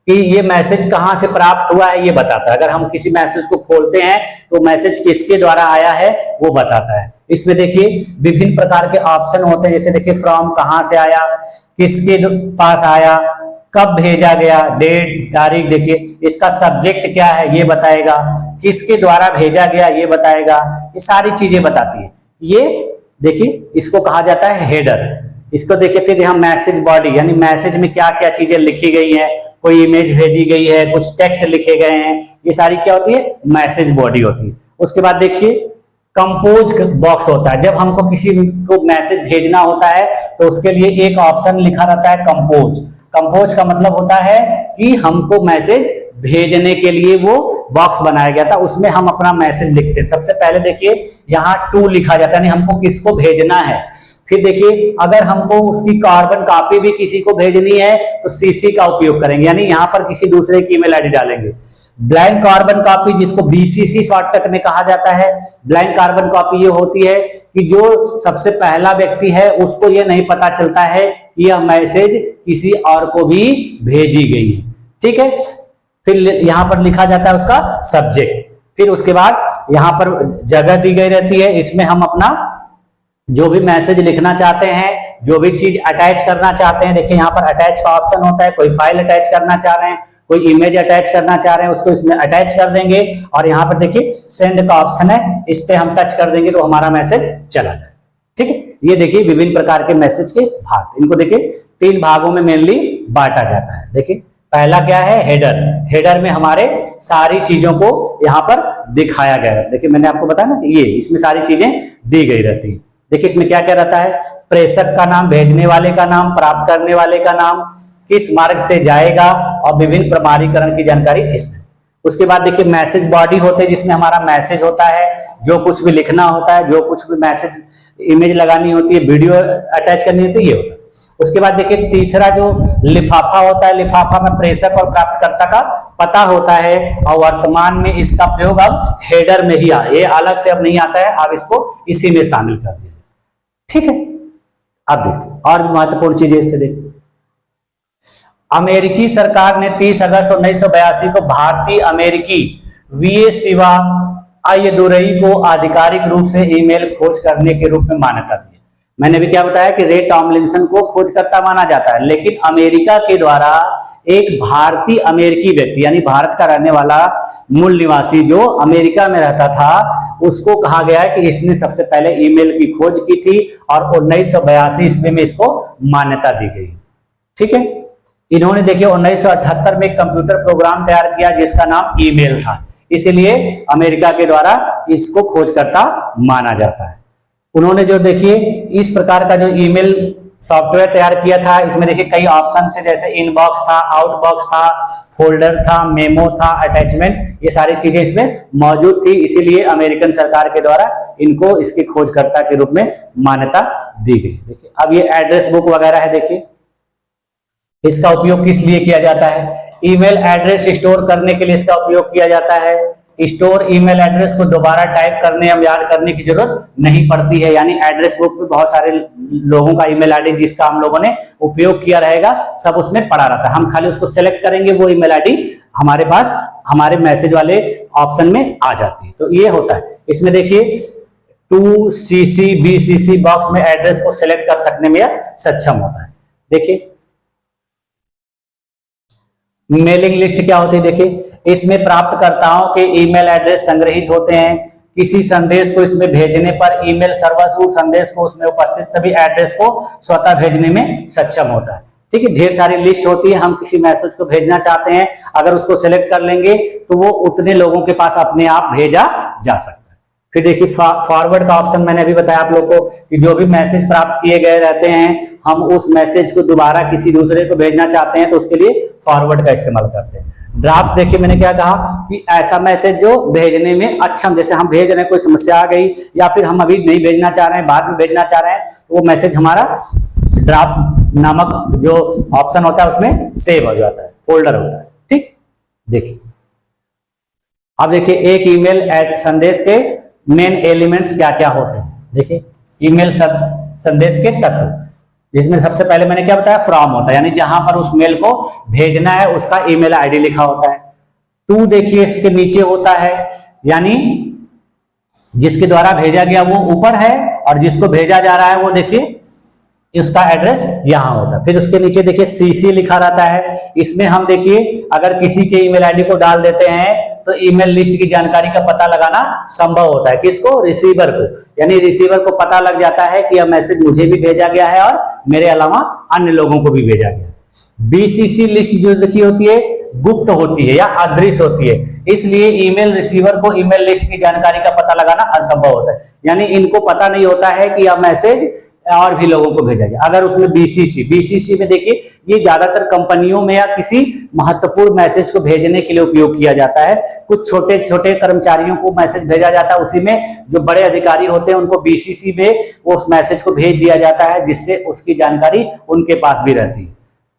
A: कि ये मैसेज कहां से प्राप्त हुआ है ये बताता है। अगर हम किसी मैसेज को खोलते हैं तो मैसेज किसके द्वारा आया है वो बताता है। इसमें देखिए विभिन्न प्रकार के ऑप्शन होते हैं, जैसे देखिए फ्रॉम कहां से आया, किसके पास आया, कब भेजा गया, डेट तारीख। देखिए इसका सब्जेक्ट क्या है ये बताएगा, किसके द्वारा भेजा गया ये बताएगा, ये सारी चीजें बताती है। ये देखिए इसको कहा जाता है हेडर। इसको देखिए फिर यहाँ मैसेज बॉडी, यानी मैसेज में क्या क्या चीजें लिखी गई हैं, कोई इमेज भेजी गई है, कुछ टेक्स्ट लिखे गए हैं, ये सारी क्या होती है मैसेज बॉडी होती है। उसके बाद देखिए कंपोज बॉक्स होता है। जब हमको किसी को मैसेज भेजना होता है तो उसके लिए एक ऑप्शन लिखा रहता है कंपोज। कंपोज का मतलब होता है कि हमको मैसेज भेजने के लिए वो बॉक्स बनाया गया था, उसमें हम अपना मैसेज लिखते हैं। सबसे पहले देखिए यहाँ टू लिखा जाता है, यानी हमको किसको भेजना है। फिर देखिए अगर हमको उसकी कार्बन कॉपी भी किसी को भेजनी है तो सीसी का उपयोग करेंगे, यानी यहाँ पर किसी दूसरे की ईमेल आईडी डालेंगे। ब्लैंक कार्बन कॉपी, जिसको बीसीसी शॉर्टकट में कहा जाता है, ब्लैंक कार्बन कॉपी ये होती है कि जो सबसे पहला व्यक्ति है उसको ये नहीं पता चलता है कि यह मैसेज किसी और को भी भेजी गई है। ठीक है, फिर यहां पर लिखा जाता है उसका सब्जेक्ट। फिर उसके बाद यहां पर जगह दी गई रहती है, इसमें हम अपना जो भी मैसेज लिखना चाहते हैं, जो भी चीज अटैच करना चाहते हैं, देखिए यहाँ पर अटैच का ऑप्शन होता है। कोई फाइल अटैच करना चाह रहे हैं, कोई इमेज अटैच करना चाह रहे हैं, उसको इसमें अटैच कर देंगे। और यहाँ पर देखिए सेंड का ऑप्शन है, इस पे हम टच कर देंगे तो हमारा मैसेज चला जाए। ठीक है, ये देखिए विभिन्न प्रकार के मैसेज के भाग, इनको देखिए 3 भागों में मेनली बांटा जाता है। देखिए पहला क्या है हेडर। हेडर में हमारे सारी चीजों को यहाँ पर दिखाया गया है। देखिए मैंने आपको बताया ना ये इसमें सारी चीजें दी गई रहती है। देखिए इसमें क्या क्या रहता है, प्रेषक का नाम, भेजने वाले का नाम, प्राप्त करने वाले का नाम, किस मार्ग से जाएगा और विभिन्न प्रमाणीकरण की जानकारी इसमें। उसके बाद देखिए मैसेज बॉडी होते हैं जिसमें हमारा मैसेज होता है, जो कुछ भी लिखना होता है, जो कुछ भी मैसेज इमेज लगानी होती है, वीडियो अटैच करनी होती है, ये होता है। उसके बाद देखिए तीसरा जो लिफाफा होता है, लिफाफा में प्रेषक और प्राप्तकर्ता का पता होता है और वर्तमान में इसका प्रयोग अब हेडर में ही ये अलग से अब नहीं आता है, आप इसको इसी में शामिल कर दीजिए। ठीक है, अब देखिए और भी महत्वपूर्ण चीजें इससे देखिए। अमेरिकी सरकार ने 30 अगस्त 1982 को भारतीय अमेरिकी वीए शिवा अय्यदुरई को आधिकारिक रूप से ईमेल खोज करने के रूप में मान्यता दी। मैंने भी क्या बताया कि रे टॉमलिंसन को खोजकर्ता माना जाता है, लेकिन अमेरिका के द्वारा एक भारतीय अमेरिकी व्यक्ति यानी भारत का रहने वाला मूल निवासी जो अमेरिका में रहता था उसको कहा गया है कि इसने सबसे पहले ईमेल की खोज की थी और 1982 ईस्वी में इसको मान्यता दी गई। ठीक है, इन्होंने देखिए 1978 में एक कंप्यूटर प्रोग्राम तैयार किया जिसका नाम ईमेल था, इसीलिए अमेरिका के द्वारा इसको खोजकर्ता माना जाता है। उन्होंने जो देखिए इस प्रकार का जो ईमेल सॉफ्टवेयर तैयार किया था, इसमें देखिए कई ऑप्शन है, जैसे इनबॉक्स था, आउटबॉक्स था, फोल्डर था, मेमो था, अटैचमेंट, ये सारी चीजें इसमें मौजूद थी, इसीलिए अमेरिकन सरकार के द्वारा इनको इसके खोजकर्ता के रूप में मान्यता दी गई। देखिए अब ये एड्रेस बुक वगैरह है, देखिए इसका उपयोग किस लिए किया जाता है, ईमेल एड्रेस स्टोर करने के लिए इसका उपयोग किया जाता है। स्टोर ईमेल एड्रेस को दोबारा टाइप करने या याद करने की जरूरत नहीं पड़ती है, यानी एड्रेस बुक में बहुत सारे लोगों का ईमेल आईडी जिसका हम लोगों ने उपयोग किया रहेगा सब उसमें पड़ा रहता है, हम खाली उसको सेलेक्ट करेंगे, वो ईमेल आईडी हमारे पास हमारे मैसेज वाले ऑप्शन में आ जाती है। तो ये होता है। इसमें देखिए टू सीसी बीसीसी बॉक्स में एड्रेस को सिलेक्ट कर सकने में सक्षम होता है। देखिए मेलिंग लिस्ट क्या होती है, देखिए इसमें प्राप्तकर्ताओं के ईमेल एड्रेस संग्रहित होते हैं। किसी संदेश को इसमें भेजने पर ईमेल सर्वर उस संदेश को उसमें उपस्थित सभी एड्रेस को स्वतः भेजने में सक्षम होता है। ठीक है, ढेर सारी लिस्ट होती है, हम किसी मैसेज को भेजना चाहते हैं, अगर उसको सिलेक्ट कर लेंगे तो वो उतने लोगों के पास अपने आप भेजा जा सकता है। फिर देखिए फॉरवर्ड का ऑप्शन मैंने अभी बताया आप लोग को कि जो भी मैसेज प्राप्त किए गए रहते हैं, हम उस मैसेज को दोबारा किसी दूसरे को भेजना चाहते हैं तो उसके लिए फॉरवर्ड का इस्तेमाल करते हैं। ड्राफ्ट देखिए मैंने क्या कहा कि ऐसा मैसेज जो भेजने में अक्षम, जैसे हम भेज रहे हैं कोई समस्या आ गई या फिर हम अभी नहीं भेजना चाह रहे हैं, बाद में भेजना चाह रहे हैं, तो वो मैसेज हमारा ड्राफ्ट नामक जो ऑप्शन होता है उसमें सेव हो जाता है, फोल्डर होता है। ठीक, देखिए अब देखिए एक ईमेल संदेश के मेन एलिमेंट्स क्या क्या होते हैं। देखिए ईमेल संदेश के तत्व, जिसमें सबसे पहले मैंने क्या बताया, फ्रॉम होता है, यानी जहां पर उस मेल को भेजना है उसका ईमेल आईडी लिखा होता है। टू देखिए इसके नीचे होता है, यानी जिसके द्वारा भेजा गया वो ऊपर है और जिसको भेजा जा रहा है वो देखिए उसका एड्रेस यहां होता है। फिर उसके नीचे देखिए सीसी लिखा रहता है, इसमें हम देखिए अगर किसी के ईमेल आईडी को डाल देते हैं तो ईमेल लिस्ट की जानकारी का पता लगाना संभव होता है। किसको? रिसीवर को, यानी रिसीवर को पता लग जाता है कि यह मैसेज मुझे भी भेजा गया है और मेरे अलावा अन्य लोगों को भी भेजा गया। बीसीसी लिस्ट जो लिखी होती है गुप्त होती है या अदृश्य होती है, इसलिए ईमेल रिसीवर को ईमेल लिस्ट की जानकारी का पता लगाना असंभव होता है, यानी इनको पता नहीं होता है कि यह मैसेज और भी लोगों को भेजा गया। अगर उसमें बीसीसी में देखिए ये ज्यादातर कंपनियों में या किसी महत्वपूर्ण मैसेज को भेजने के लिए उपयोग किया जाता है। कुछ छोटे छोटे कर्मचारियों को मैसेज भेजा जाता है, उसी में जो बड़े अधिकारी होते हैं उनको बीसीसी में उस मैसेज को भेज दिया जाता है, जिससे उसकी जानकारी उनके पास भी रहती है।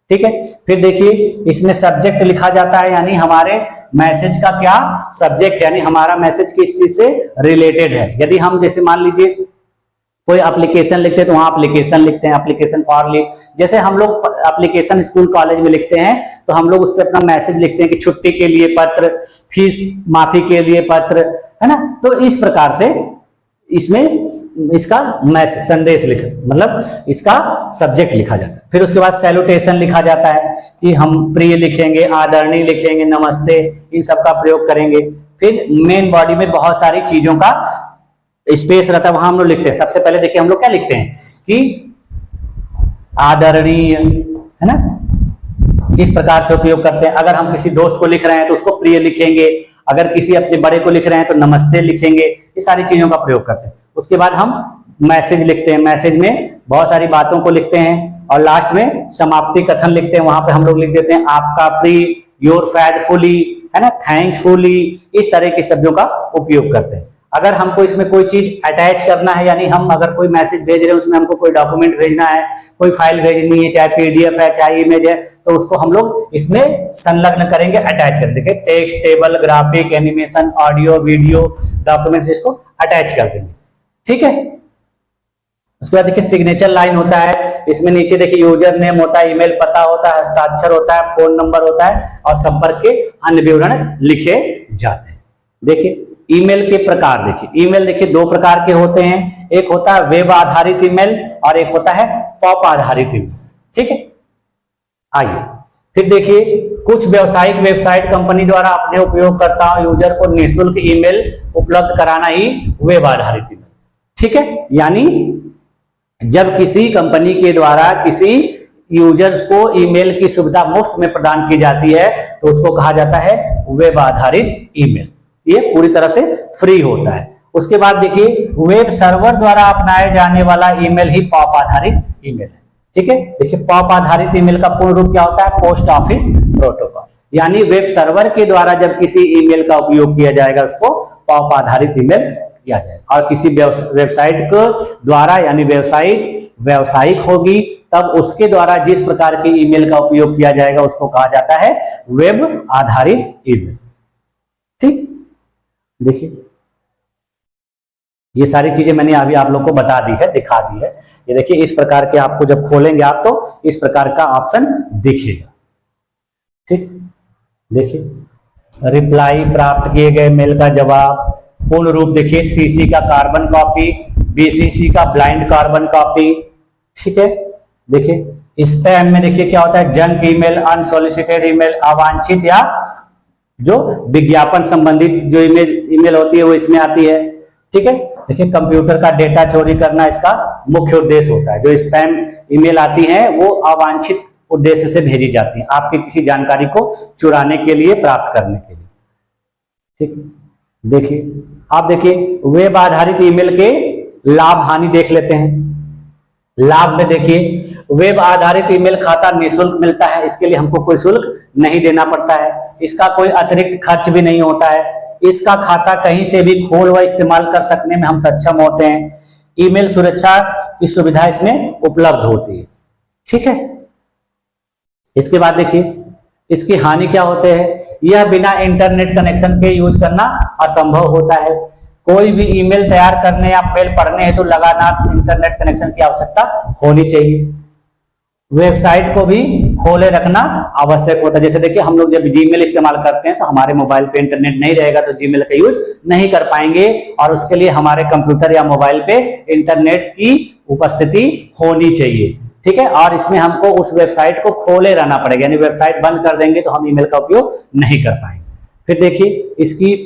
A: ठीक है, फिर देखिए इसमें सब्जेक्ट लिखा जाता है, यानी हमारे मैसेज का क्या सब्जेक्ट, यानी हमारा मैसेज किस चीज से रिलेटेड है। यदि हम जैसे मान लीजिए कोई एप्लीकेशन लिखते हैं तो वहां एप्लीकेशन लिखते हैं, एप्लीकेशन फॉर लिख, जैसे हम लोग एप्लीकेशन स्कूल कॉलेज में लिखते हैं तो हम लोग उस पर अपना मैसेज लिखते हैं कि छुट्टी के लिए पत्र, फीस माफी के लिए पत्र, है ना। तो इस प्रकार से इसमें इसका मैसेज संदेश लिख, मतलब इसका सब्जेक्ट लिखा जाता है। फिर उसके बाद सैल्यूटेशन लिखा जाता है कि हम प्रिय लिखेंगे, आदरणीय लिखेंगे, नमस्ते, इन सब का प्रयोग करेंगे। फिर मेन बॉडी में बहुत सारी चीजों का स्पेस रहता है, वहां हम लोग लिखते हैं। सबसे पहले देखिए हम लोग क्या लिखते हैं कि आदरणीय, है ना, इस प्रकार से उपयोग करते हैं। अगर हम किसी दोस्त को लिख रहे हैं तो उसको प्रिय लिखेंगे, अगर किसी अपने बड़े को लिख रहे हैं तो नमस्ते लिखेंगे, ये सारी चीजों का प्रयोग करते हैं। उसके बाद हम मैसेज लिखते हैं, मैसेज में बहुत सारी बातों को लिखते हैं और लास्ट में समाप्ति कथन लिखते हैं। वहां पे हम लोग लिख देते हैं आपका प्रिय, योर फेथफुली, है ना, थैंकफुली, इस तरह के शब्दों का उपयोग करते हैं। अगर हमको इसमें कोई चीज अटैच करना है, यानी हम अगर कोई मैसेज भेज रहे हैं उसमें हमको कोई डॉक्यूमेंट भेजना है, कोई फाइल भेजनी है, चाहे पीडीएफ है चाहे इमेज है, तो उसको हम लोग इसमें संलग्न करेंगे, अटैच कर देंगे। Text, table, graphic, animation, audio, video, documents, इसको अटैच कर देंगे। ठीक है, उसके बाद देखिए सिग्नेचर लाइन होता है, इसमें नीचे देखिए यूजर नेम होता है, ईमेल पता होता है, हस्ताक्षर होता है, फोन नंबर होता है और संपर्क के अन्य विवरण लिखे जाते हैं। देखिए ईमेल के प्रकार, देखिए ईमेल देखिए दो प्रकार के होते हैं, एक होता है वेब आधारित ईमेल और एक होता है पॉप आधारित ईमेल। ठीक है, आइए फिर देखिए कुछ व्यावसायिक वेबसाइट कंपनी द्वारा अपने उपयोगकर्ताओं यूजर को निःशुल्क ईमेल उपलब्ध कराना ही वेब आधारित ईमेल। ठीक है, यानी जब किसी कंपनी के द्वारा किसी यूजर्स को ईमेल की सुविधा मुफ्त में प्रदान की जाती है तो उसको कहा जाता है वेब आधारित ईमेल, ये पूरी तरह से फ्री होता है। उसके बाद देखिए वेब सर्वर द्वारा अपनाए जाने वाला ईमेल ही पॉप आधारित ईमेल है। ठीक है, देखिए पॉप आधारित ईमेल का पूर्ण रूप क्या होता है? पोस्ट ऑफिस प्रोटोकॉल, यानी वेब सर्वर के द्वारा जब किसी ईमेल का उपयोग किया जाएगा उसको पॉप आधारित ईमेल किया जाएगा। और किसी वेबसाइट के द्वारा, यानी वेबसाइट व्यावसायिक होगी तब उसके द्वारा जिस प्रकार की ईमेल का उपयोग किया जाएगा उसको कहा जाता है वेब आधारित ईमेल। ठीक, देखिए ये सारी चीजें मैंने अभी आप लोग को बता दी है, दिखा दी है। ये देखिए इस प्रकार के आपको जब खोलेंगे आप तो इस प्रकार का ऑप्शन दिखेगा। ठीक, देखिए रिप्लाई, प्राप्त किए गए मेल का जवाब, पूर्ण रूप देखिए, सीसी का कार्बन कॉपी, बीसीसी का ब्लाइंड कार्बन कॉपी, ठीक है। देखिए स्पैम में देखिए क्या होता है, जंक ईमेल, अनसॉलिसिटेड ईमेल, अवांछित या जो विज्ञापन संबंधित जो ईमेल होती है वो इसमें आती है, ठीक है। देखिए कंप्यूटर का डेटा चोरी करना इसका मुख्य उद्देश्य होता है। जो स्पैम ईमेल आती हैं वो अवांछित उद्देश्य से भेजी जाती हैं, आपकी किसी जानकारी को चुराने के लिए, प्राप्त करने के लिए, ठीक है। देखिए आप देखिए वेब आधारित ईमेल के लाभ हानि देख लेते हैं। लाभ में देखिए वेब आधारित ईमेल खाता निःशुल्क मिलता है, इसके लिए हमको कोई शुल्क नहीं देना पड़ता है, इसका कोई अतिरिक्त खर्च भी नहीं होता है, इसका खाता कहीं से भी खोल व इस्तेमाल कर सकने में हम सक्षम होते हैं, ईमेल सुरक्षा की सुविधा इसमें उपलब्ध होती है, ठीक है। इसके बाद देखिए इसकी हानि क्या होते हैं, यह बिना इंटरनेट कनेक्शन के यूज करना असंभव होता है। कोई भी ईमेल तैयार करने या मेल पढ़ने हेतु लगातार इंटरनेट कनेक्शन की आवश्यकता होनी चाहिए। वेबसाइट को भी खोले रखना आवश्यक होता है। जैसे देखिए हम लोग जब जीमेल इस्तेमाल करते हैं तो हमारे मोबाइल पे इंटरनेट नहीं रहेगा तो जीमेल का यूज नहीं कर पाएंगे, और उसके लिए हमारे कंप्यूटर या मोबाइल पे इंटरनेट की उपस्थिति होनी चाहिए, ठीक है। और इसमें हमको उस वेबसाइट को खोले रहना पड़ेगा, यानी वेबसाइट बंद कर देंगे तो हम ईमेल का उपयोग नहीं कर पाएंगे। फिर देखिए इसकी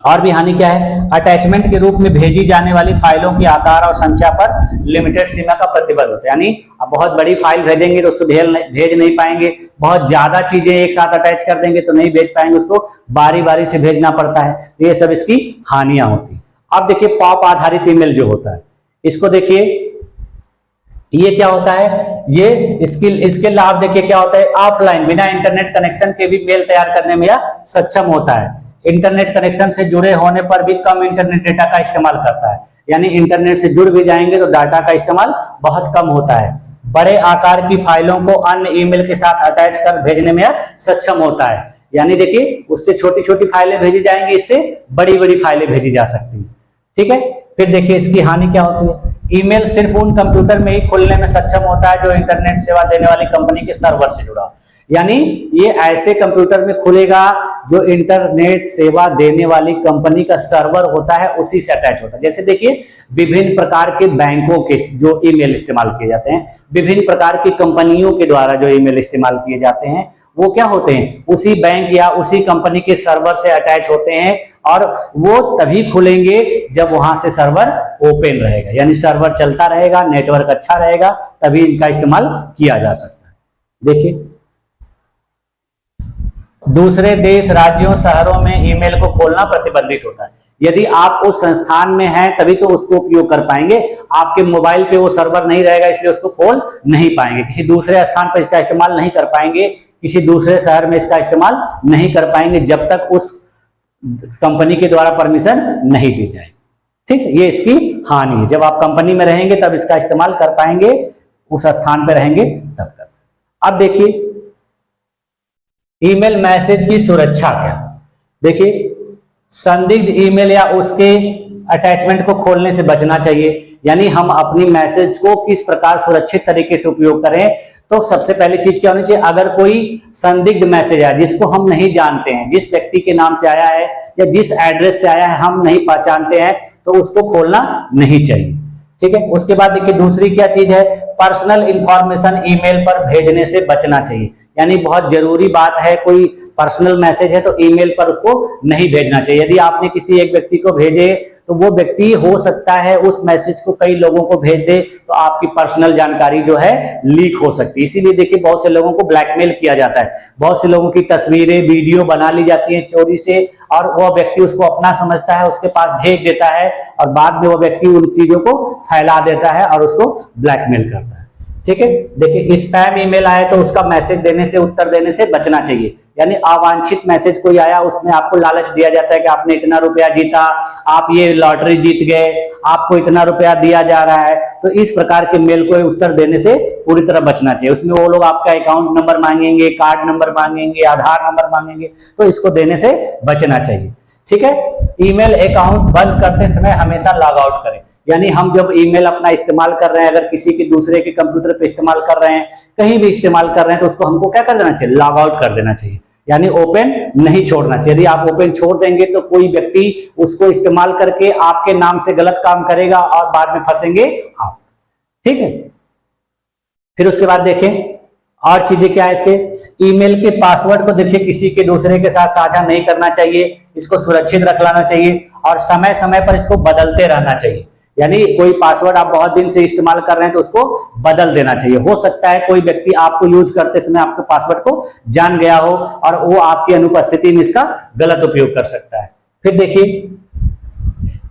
A: और भी हानि क्या है, अटैचमेंट के रूप में भेजी जाने वाली फाइलों की आकार और संख्या पर लिमिटेड सीमा का प्रतिबंध होता है, यानी अब बहुत बड़ी फाइल भेजेंगे तो उसको भेज नहीं पाएंगे, बहुत ज्यादा चीजें एक साथ अटैच कर देंगे तो नहीं भेज पाएंगे, उसको बारी बारी से भेजना पड़ता है, तो ये सब इसकी हानियां होती है। अब देखिए पॉप आधारित ईमेल जो होता है, इसको देखिए ये क्या होता है, ये इसके लाभ देखिए क्या होता है, ऑफलाइन बिना इंटरनेट कनेक्शन के भी मेल तैयार करने में यह सक्षम होता है। इंटरनेट कनेक्शन से जुड़े होने पर भी कम इंटरनेट डेटा का इस्तेमाल करता है, यानी इंटरनेट से जुड़ भी जाएंगे तो डाटा का इस्तेमाल बहुत कम होता है। बड़े आकार की फाइलों को अन्य ईमेल के साथ अटैच कर भेजने में सक्षम होता है, यानी देखिए उससे छोटी छोटी फाइलें भेजी जाएंगी, इससे बड़ी बड़ी फाइलें भेजी जा सकती हैं, ठीक है। फिर देखिए इसकी हानि क्या होती है, ईमेल सिर्फ उन कंप्यूटर में ही खोलने में सक्षम होता है जो इंटरनेट सेवा देने वाली कंपनी के सर्वर से जुड़ा, यानी ये ऐसे कंप्यूटर में खुलेगा जो इंटरनेट सेवा देने वाली कंपनी का सर्वर होता है उसी से अटैच होता है। जैसे देखिए विभिन्न प्रकार के बैंकों के जो ईमेल इस्तेमाल किए जाते हैं, विभिन्न प्रकार की कंपनियों के द्वारा जो ईमेल इस्तेमाल किए जाते हैं, वो क्या होते हैं, उसी बैंक या उसी कंपनी के सर्वर से अटैच होते हैं, और वो तभी खुलेंगे जब वहां से सर्वर ओपन रहेगा, यानी सर्वर चलता रहेगा, नेटवर्क अच्छा रहेगा, तभी इनका इस्तेमाल किया जा सकता है। देखिए दूसरे देश, राज्यों, शहरों में ईमेल को खोलना प्रतिबंधित होता है। यदि आप उस संस्थान में हैं तभी तो उसको उपयोग कर पाएंगे, आपके मोबाइल पे वो सर्वर नहीं रहेगा इसलिए उसको खोल नहीं पाएंगे, किसी दूसरे स्थान पर इसका इस्तेमाल नहीं कर पाएंगे, किसी दूसरे शहर में इसका इस्तेमाल नहीं कर पाएंगे जब तक उस कंपनी के द्वारा परमिशन नहीं दी जाए, ठीक है। ये इसकी हानि है, जब आप कंपनी में रहेंगे तब इसका इस्तेमाल कर पाएंगे, उस स्थान पर रहेंगे तब कर। अब देखिए ईमेल मैसेज की सुरक्षा क्या, देखिए संदिग्ध ईमेल या उसके अटैचमेंट को खोलने से बचना चाहिए, यानी हम अपनी मैसेज को किस प्रकार सुरक्षित तरीके से उपयोग करें। तो सबसे पहली चीज क्या होनी चाहिए, अगर कोई संदिग्ध मैसेज है जिसको हम नहीं जानते हैं, जिस व्यक्ति के नाम से आया है या जिस एड्रेस से आया है हम नहीं पहचानते हैं, तो उसको खोलना नहीं चाहिए, ठीक है। उसके बाद देखिए दूसरी क्या चीज है, पर्सनल इंफॉर्मेशन ईमेल पर भेजने से बचना चाहिए, यानी बहुत जरूरी बात है, कोई पर्सनल मैसेज है तो ईमेल पर उसको नहीं भेजना चाहिए। यदि आपने किसी एक व्यक्ति को भेजे तो वो व्यक्ति हो सकता है उस मैसेज को कई लोगों को भेज दे, तो आपकी पर्सनल जानकारी जो है लीक हो सकती है। इसीलिए देखिए बहुत से लोगों को ब्लैकमेल किया जाता है, बहुत से लोगों की तस्वीरें, वीडियो बना ली जाती है चोरी से, और वह व्यक्ति उसको अपना समझता है, उसके पास भेज देता है, और बाद में वह व्यक्ति उन चीजों को फैला देता है और उसको ब्लैकमेल करता है, ठीक है। देखिए स्पैम ईमेल आए तो उसका मैसेज देने से, उत्तर देने से बचना चाहिए, यानी अवांछित मैसेज कोई आया उसमें आपको लालच दिया जाता है कि आपने इतना रुपया जीता, आप ये लॉटरी जीत गए, आपको इतना रुपया दिया जा रहा है, तो इस प्रकार के मेल को उत्तर देने से पूरी तरह बचना चाहिए। उसमें वो लोग आपका अकाउंट नंबर मांगेंगे, कार्ड नंबर मांगेंगे, आधार नंबर मांगेंगे, तो इसको देने से बचना चाहिए, ठीक है। ईमेल अकाउंट बंद करते समय हमेशा लॉग आउट करें, यानी हम जब ईमेल अपना इस्तेमाल कर रहे हैं, अगर किसी के दूसरे के कंप्यूटर पे इस्तेमाल कर रहे हैं, कहीं भी इस्तेमाल कर रहे हैं, तो उसको हमको क्या कर देना चाहिए, लॉग आउट कर देना चाहिए, यानी ओपन नहीं छोड़ना चाहिए। यदि आप ओपन छोड़ देंगे तो कोई व्यक्ति उसको इस्तेमाल करके आपके नाम से गलत काम करेगा और बाद में फंसेंगे आप, ठीक है। फिर उसके बाद देखें और चीजें क्या है इसके, ईमेल के पासवर्ड को देखिए किसी के दूसरे के साथ साझा नहीं करना चाहिए, इसको सुरक्षित रख लाना चाहिए और समय समय पर इसको बदलते रहना चाहिए। यानी कोई पासवर्ड आप बहुत दिन से इस्तेमाल कर रहे हैं तो उसको बदल देना चाहिए। हो सकता है कोई व्यक्ति आपको यूज करते समय आपके पासवर्ड को जान गया हो और वो आपकी अनुपस्थिति में इसका गलत उपयोग कर सकता है। फिर देखिए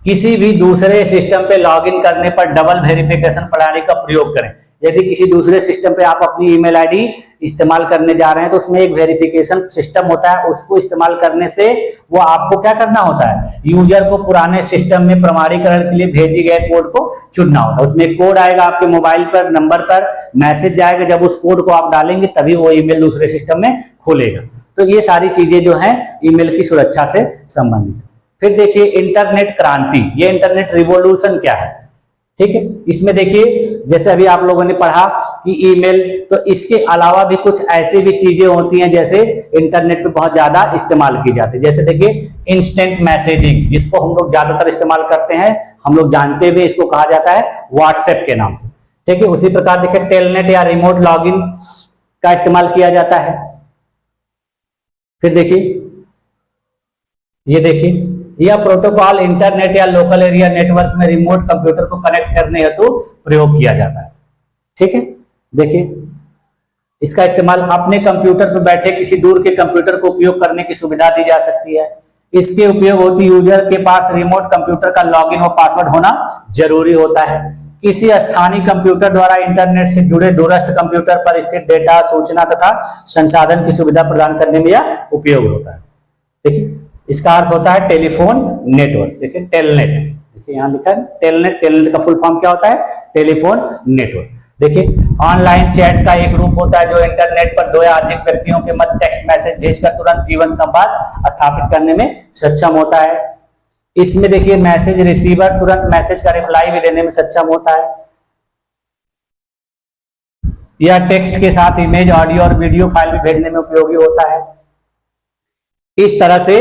A: किसी भी दूसरे सिस्टम पे लॉगिन करने पर डबल वेरिफिकेशन प्रणाली का प्रयोग करें। यदि किसी दूसरे सिस्टम पे आप अपनी ईमेल आईडी इस्तेमाल करने जा रहे हैं तो उसमें एक वेरिफिकेशन सिस्टम होता है, उसको इस्तेमाल करने से वो आपको क्या करना होता है, यूजर को पुराने सिस्टम में प्रमाणीकरण के लिए भेजे गए कोड को चुनना होता है। उसमें कोड आएगा आपके मोबाइल पर, नंबर पर मैसेज जाएगा, जब उस कोड को आप डालेंगे तभी वो ईमेल दूसरे सिस्टम में खुलेगा। तो ये सारी चीजें जो है ईमेल की सुरक्षा से संबंधित। फिर देखिए इंटरनेट क्रांति, ये इंटरनेट रिवॉल्यूशन क्या है, ठीक है। इसमें देखिए जैसे अभी आप लोगों ने पढ़ा कि ईमेल, तो इसके अलावा भी कुछ ऐसी भी चीजें होती हैं जैसे इंटरनेट पे बहुत ज्यादा इस्तेमाल की जाती है। जैसे देखिए इंस्टेंट मैसेजिंग, जिसको हम लोग ज्यादातर इस्तेमाल करते हैं, हम लोग जानते हुए इसको कहा जाता है व्हाट्सएप के नाम से, ठीक है। उसी प्रकार देखिए टेलनेट या रिमोट लॉगिन का इस्तेमाल किया जाता है। फिर देखिए ये देखिए यह प्रोटोकॉल इंटरनेट या लोकल एरिया नेटवर्क में रिमोट कंप्यूटर को कनेक्ट करने हेतु प्रयोग किया जाता है, ठीक है। देखिए इसका इस्तेमाल अपने कंप्यूटर पर बैठे किसी दूर के कंप्यूटर को उपयोग करने की सुविधा दी जा सकती है। इसके उपयोग होती यूजर के पास रिमोट कंप्यूटर का लॉगिन और पासवर्ड होना जरूरी होता है। किसी स्थानीय कंप्यूटर द्वारा इंटरनेट से जुड़े दूरस्थ कंप्यूटर पर स्थित डेटा, सूचना तथा संसाधन की सुविधा प्रदान करने में यह उपयोग होता है। देखिए इसका अर्थ होता है टेलीफोन नेटवर्क। देखिए टेलनेट, देखिए यहाँ लिखा है टेलनेट। टेलनेट का फुल फॉर्म क्या होता है, टेलीफोन नेटवर्क। देखिए ऑनलाइन चैट का एक रूप होता है जो इंटरनेट पर दो या अधिक व्यक्तियों के मध्य टेक्स्ट मैसेज भेजकर तुरंत जीवन संवाद स्थापित करने में सक्षम होता है। इसमें देखिए मैसेज रिसीवर तुरंत मैसेज का रिप्लाई भी देने में सक्षम होता है। यह टेक्स्ट के साथ इमेज, ऑडियो और वीडियो फाइल भी भेजने में उपयोगी होता है। इस तरह से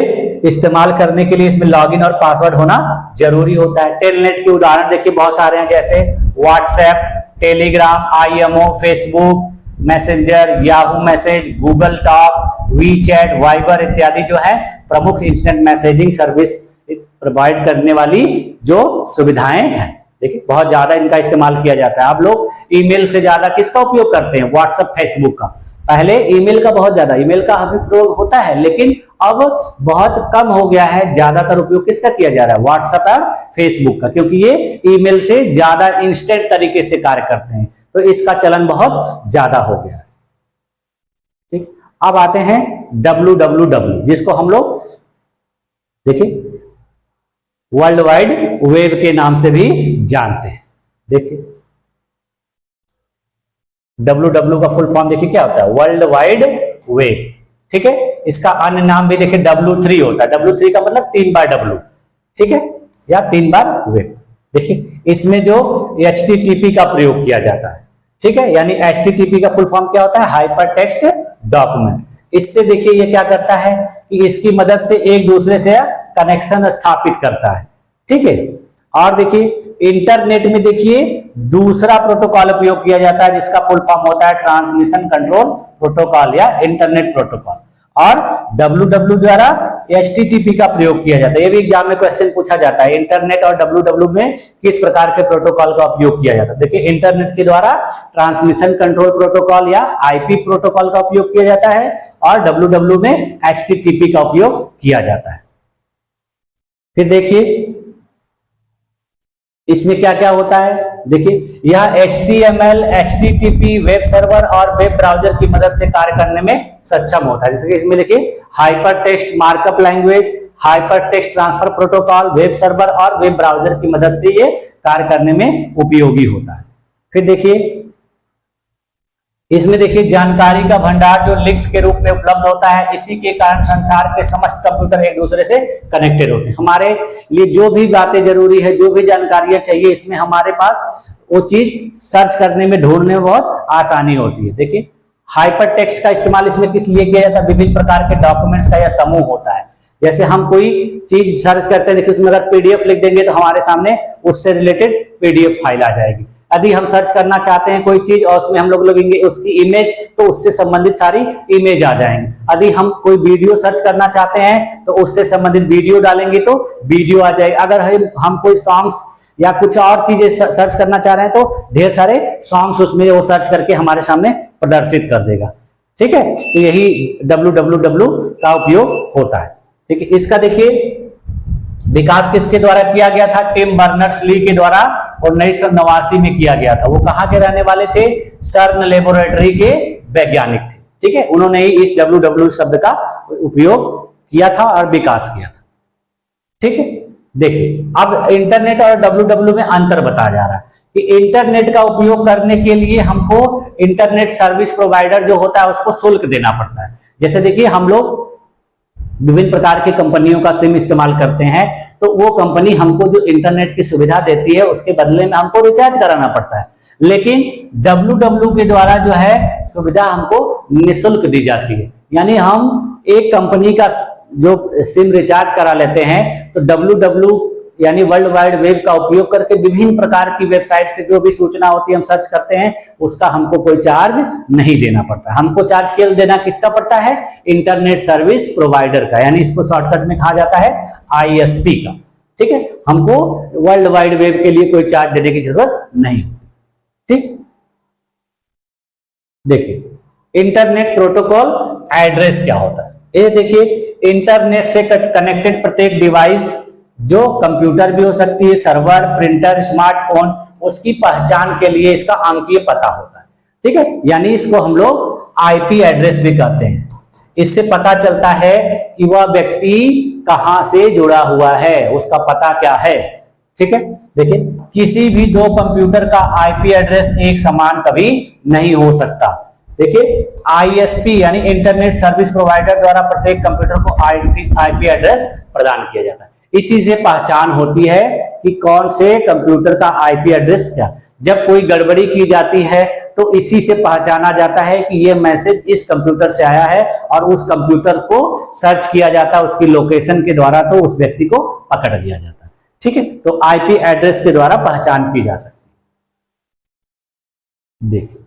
A: इस्तेमाल करने के लिए इसमें लॉगिन और पासवर्ड होना जरूरी होता है। टेलनेट के उदाहरण देखिए बहुत सारे हैं, जैसे WhatsApp, Telegram, IMO, Facebook Messenger, Yahoo message, Google Talk, WeChat, Viber इत्यादि जो है प्रमुख इंस्टेंट मैसेजिंग सर्विस प्रोवाइड करने वाली जो सुविधाएं हैं। देखिए बहुत ज्यादा इनका इस्तेमाल किया जाता है। आप लोग ईमेल से ज्यादा किसका उपयोग करते हैं, व्हाट्सएप, फेसबुक का। पहले ईमेल का बहुत ज्यादा, ईमेल का अभी प्रयोग होता है, लेकिन अब बहुत कम हो गया है। ज्यादातर उपयोग किसका किया जा रहा है, व्हाट्सएप और फेसबुक का, क्योंकि ये ईमेल से ज्यादा इंस्टेंट तरीके से कार्य करते हैं, तो इसका चलन बहुत ज्यादा हो गया है। ठीक, अब आते हैं www, जिसको हम लोग देखिए वर्ल्ड वाइड वेब के नाम से भी जानते हैं। देखिए www का फुल फॉर्म देखिए क्या होता है, वर्ल्ड वाइड वेब, ठीक है। इसका अन्य नाम भी देखिए W3 होता है। W3 का मतलब 3 बार W, ठीक है, या 3 बार वेब। देखिए इसमें जो HTTP का प्रयोग किया जाता है, ठीक है, यानी HTTP का फुल फॉर्म क्या होता है, हाइपर टेक्स्ट डॉक्यूमेंट। इससे देखिए ये क्या करता है कि इसकी मदद से एक दूसरे से कनेक्शन स्थापित करता है, ठीक है। और देखिए इंटरनेट में देखिए दूसरा प्रोटोकॉल उपयोग किया जाता है जिसका फुल फॉर्म होता है ट्रांसमिशन कंट्रोल प्रोटोकॉल या इंटरनेट प्रोटोकॉल, और www द्वारा HTTP का प्रयोग किया जाता है। ये भी एग्जाम में क्वेश्चन पूछा जाता है, इंटरनेट और www में किस प्रकार के प्रोटोकॉल का उपयोग किया जाता है। देखिए इंटरनेट के द्वारा ट्रांसमिशन कंट्रोल प्रोटोकॉल या IP प्रोटोकॉल का उपयोग किया जाता है, और www में HTTP का उपयोग किया जाता है। फिर देखिए इसमें क्या क्या होता है, देखिए यह HTML, HTTP, वेब सर्वर और वेब ब्राउजर की मदद से कार्य करने में सक्षम होता है। जैसे कि इसमें देखिए hyper text markup language, hyper text transfer protocol, web server और वेब ब्राउजर की मदद से ये कार्य करने में उपयोगी होता है। फिर देखिए इसमें देखिए जानकारी का भंडार जो लिंक्स के रूप में उपलब्ध होता है, इसी के कारण संसार के समस्त कंप्यूटर एक दूसरे से कनेक्टेड होते हैं। हमारे लिए जो भी बातें जरूरी है, जो भी जानकारियां चाहिए, इसमें हमारे पास वो चीज सर्च करने में, ढूंढने में बहुत आसानी होती है। देखिए हाइपर टेक्स्ट का इस्तेमाल इसमें किस लिए किया जाता है? विभिन्न प्रकार के डॉक्यूमेंट्स का यह समूह होता है। जैसे हम कोई चीज सर्च करते हैं, देखिए उसमें अगर पीडीएफ लिख देंगे तो हमारे सामने उससे रिलेटेड पीडीएफ फाइल आ जाएगी। यदि हम सर्च करना चाहते हैं कोई चीज और उसमें हम लोग लगेंगे उसकी इमेज, तो उससे संबंधित सारी इमेज आ जाएंगे। यदि हम कोई वीडियो सर्च करना चाहते हैं तो उससे संबंधित वीडियो डालेंगे तो वीडियो आ जाएगी। अगर हम कोई सॉन्ग्स या कुछ और चीजें सर्च करना चाह रहे हैं तो ढेर सारे सॉन्ग्स उसमें वो सर्च करके हमारे सामने प्रदर्शित कर देगा। ठीक है, तो यही www का उपयोग होता है। ठीक है, इसका देखिए विकास किसके द्वारा किया गया था? टिम बर्नर्स-ली के द्वारा, और 1989 में किया गया था। वो कहाँ के रहने वाले थे? सर्न लेबोरेटरी के वैज्ञानिक थे। ठीक है, उन्होंने ही इस www शब्द का उपयोग किया था और विकास किया था। ठीक है, देखिए अब इंटरनेट और www में अंतर बताया जा रहा है कि इंटरनेट का उपयोग करने के लिए हमको इंटरनेट सर्विस प्रोवाइडर जो होता है उसको शुल्क देना पड़ता है। जैसे देखिए हम लोग विभिन्न प्रकार की कंपनियों का सिम इस्तेमाल करते हैं, तो वो कंपनी हमको जो इंटरनेट की सुविधा देती है उसके बदले में हमको रिचार्ज कराना पड़ता है। लेकिन www के द्वारा जो है सुविधा हमको निःशुल्क दी जाती है। यानी हम एक कंपनी का जो सिम रिचार्ज करा लेते हैं तो www यानी वर्ल्ड वाइड वेब का उपयोग करके विभिन्न प्रकार की वेबसाइट से जो भी सूचना होती है हम सर्च करते हैं, उसका हमको कोई चार्ज नहीं देना पड़ता। हमको चार्ज केवल देना किसका पड़ता है? इंटरनेट सर्विस प्रोवाइडर का, यानी इसको शॉर्टकट में कहा जाता है ISP का। ठीक है, हमको वर्ल्ड वाइड वेब के लिए कोई चार्ज देने की जरूरत नहीं। ठीक, देखिए इंटरनेट प्रोटोकॉल एड्रेस क्या होता है? ये देखिए इंटरनेट से कनेक्टेड प्रत्येक डिवाइस जो कंप्यूटर भी हो सकती है, सर्वर, प्रिंटर, स्मार्टफोन, उसकी पहचान के लिए इसका अंकीय पता होता है। ठीक है, यानी इसको हम लोग आईपी एड्रेस भी कहते हैं। इससे पता चलता है कि वह व्यक्ति कहां से जुड़ा हुआ है, उसका पता क्या है। ठीक है, देखिए किसी भी दो कंप्यूटर का आईपी एड्रेस एक समान कभी नहीं हो सकता। देखिए ISP यानी इंटरनेट सर्विस प्रोवाइडर द्वारा प्रत्येक कंप्यूटर को आईपी एड्रेस प्रदान किया जाता है। इसी से पहचान होती है कि कौन से कंप्यूटर का आईपी एड्रेस क्या। जब कोई गड़बड़ी की जाती है तो इसी से पहचाना जाता है कि यह मैसेज इस कंप्यूटर से आया है, और उस कंप्यूटर को सर्च किया जाता है उसकी लोकेशन के द्वारा, तो उस व्यक्ति को पकड़ लिया जाता है। ठीक है, तो आईपी एड्रेस के द्वारा पहचान की जा सकती है। देखिए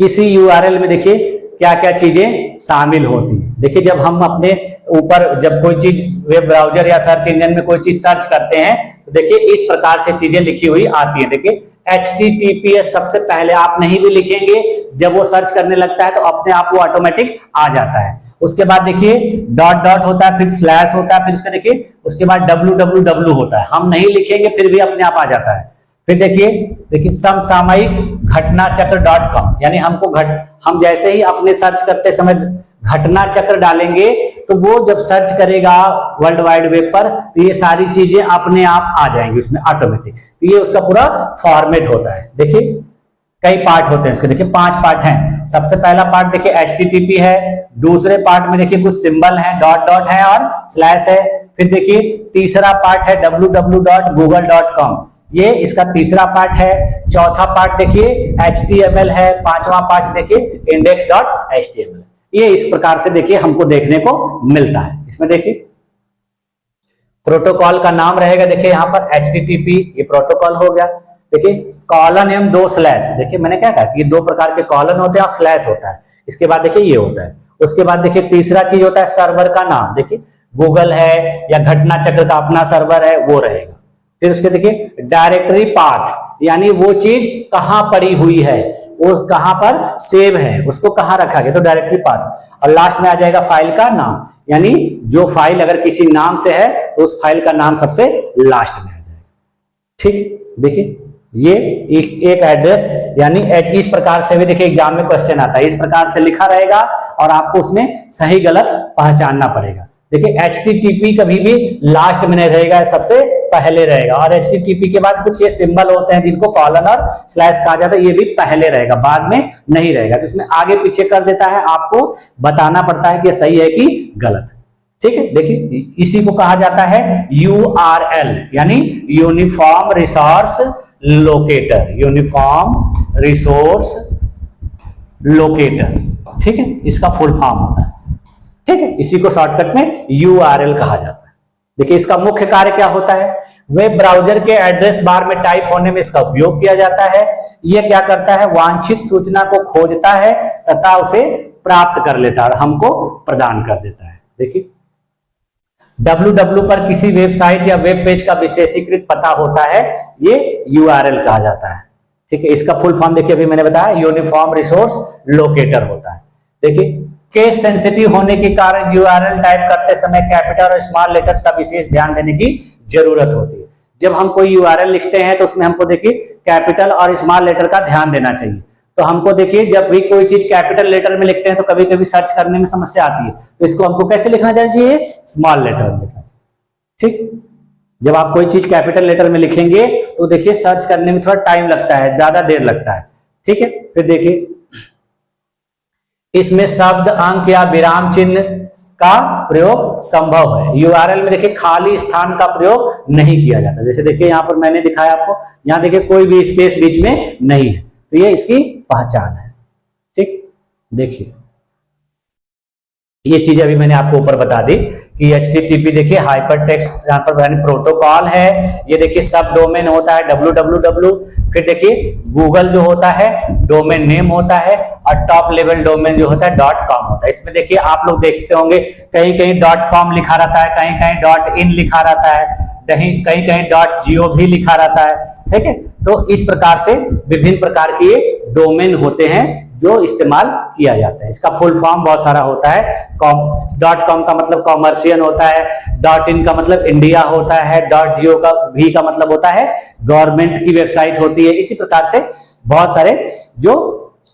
A: किसी URL में देखिए क्या क्या चीजें शामिल होती है। देखिए जब हम अपने ऊपर जब कोई चीज वेब ब्राउजर या सर्च इंजन में कोई चीज सर्च करते हैं तो देखिए इस प्रकार से चीजें लिखी हुई आती है। देखिए HTTPS सबसे पहले आप नहीं भी लिखेंगे, जब वो सर्च करने लगता है तो अपने आप वो ऑटोमेटिक आ जाता है। उसके बाद देखिए डॉट डॉट होता है, फिर स्लैश होता है, फिर उसके देखिए उसके बाद www होता है। हम नहीं लिखेंगे फिर भी अपने आप आ जाता है। फिर देखिए समसामयिक घटना चक्र .com, यानी हम जैसे ही अपने सर्च करते समय घटना चक्र डालेंगे तो वो जब सर्च करेगा वर्ल्ड वाइड वेब पर तो ये सारी चीजें अपने आप आ जाएंगी उसमें ऑटोमेटिक। तो ये उसका पूरा फॉर्मेट होता है। देखिए कई पार्ट होते हैं इसके, देखिए 5 पार्ट हैं। सबसे पहला पार्ट देखिए HTTP है, दूसरे पार्ट में देखिए कुछ सिंबल है, डॉट डॉट है और स्लैश है। फिर देखिए तीसरा पार्ट है www.google.com, ये इसका तीसरा पार्ट है। चौथा पार्ट देखिए HTML है, पांचवा पार्ट देखिए index.html। ये इस प्रकार से देखिए हमको देखने को मिलता है। इसमें देखिए प्रोटोकॉल का नाम रहेगा, देखिए यहाँ पर HTTP ये प्रोटोकॉल हो गया। देखिए कॉलन एवं 2 स्लैश, देखिए मैंने क्या कहा कि ये 2 प्रकार के कॉलन होते हैं और स्लैश होता है। इसके बाद देखिए ये होता है। उसके बाद देखिए तीसरा चीज होता है सर्वर का नाम, देखिए गूगल है या घटना चक्र का अपना सर्वर है वो रहेगा। फिर उसके देखिए डायरेक्टरी पाथ, यानी वो चीज कहां पड़ी हुई है, वो कहां पर सेव है, उसको कहां रखा गया, तो डायरेक्टरी पाथ। और लास्ट में आ जाएगा फाइल का नाम, यानी जो फाइल अगर किसी नाम से है तो उस फाइल का नाम सबसे लास्ट में आ जाएगा। ठीक, देखिए ये एक एड्रेस, यानी इस प्रकार से भी देखिए एग्जाम में क्वेश्चन आता है, इस प्रकार से लिखा रहेगा और आपको उसमें सही गलत पहचानना पड़ेगा। देखिए HTTP कभी भी लास्ट में नहीं रहेगा, सबसे पहले रहेगा। और HTTP के बाद कुछ ये सिंबल होते हैं जिनको कॉलन और स्लैश कहा जाता है, ये भी पहले रहेगा, बाद में नहीं रहेगा। तो इसमें आगे पीछे कर देता है, आपको बताना पड़ता है कि सही है कि गलत। ठीक है, देखिए इसी को कहा जाता है URL, यानी uniform resource locator, uniform resource locator, ठीक है, इसका फुल फॉर्म होता है, ठीक है, इसी को शॉर्टकट में URL कहा जाता है। देखिए इसका मुख्य कार्य क्या होता है, वेब ब्राउजर के एड्रेस बार में टाइप होने में इसका उपयोग किया जाता है। यह क्या करता है, वांछित सूचना को खोजता है तथा उसे प्राप्त कर लेता है और हमको प्रदान कर देता है। देखिए www पर किसी वेबसाइट या वेब पेज का विशेषीकृत पता होता है, ये URL कहा जाता है, ठीक है। इसका फुल फॉर्म देखिए अभी मैंने बताया यूनिफॉर्म रिसोर्स लोकेटर होता है। देखिए केस सेंसिटिव होने के कारण URL टाइप करते समय कैपिटल और स्मॉल लेटर्स का विशेष ध्यान देने की जरूरत होती है। जब हम कोई URL लिखते हैं तो उसमें हमको देखिए कैपिटल और स्मॉल लेटर का ध्यान देना चाहिए। तो हमको देखिए जब भी कोई चीज कैपिटल लेटर में लिखते हैं तो कभी कभी सर्च करने में समस्या आती है, तो इसको हमको कैसे लिखना चाहिए, स्मॉल लेटर में लिखना चाहिए, ठीक। जब आप कोई चीज कैपिटल लेटर में लिखेंगे तो देखिए सर्च करने में थोड़ा टाइम लगता है, ज्यादा देर लगता है, ठीक है। फिर देखिए इसमें शब्द, अंक या विराम चिन्ह का प्रयोग संभव है। URL में देखिए खाली स्थान का प्रयोग नहीं किया जाता। जैसे देखिए यहां पर मैंने दिखाया आपको, यहां देखिए कोई भी स्पेस बीच में नहीं है, तो ये इसकी पहचान है, ठीक। देखिए ये चीज अभी मैंने आपको ऊपर बता दी कि HTTP देखिए हाइपर टेक्स्ट यहाँ पर प्रोटोकॉल है। ये देखिए सब डोमेन होता है www। फिर देखिए गूगल जो होता है डोमेन नेम होता है, और टॉप लेवल डोमेन जो होता है .com होता है। इसमें देखिए आप लोग देखते होंगे कहीं कहीं .com लिखा रहता है, कहीं कहीं .in लिखा रहता है, कहीं कहीं .gov भी लिखा रहता है, ठीक है। तो इस प्रकार से विभिन्न प्रकार के डोमेन होते हैं जो इस्तेमाल किया जाता है। इसका फुल फॉर्म बहुत सारा होता है। .com का मतलब कॉमर्शियल होता है, .in का मतलब इंडिया होता है, .gov का मतलब होता है गवर्नमेंट की वेबसाइट होती है। इसी प्रकार से बहुत सारे जो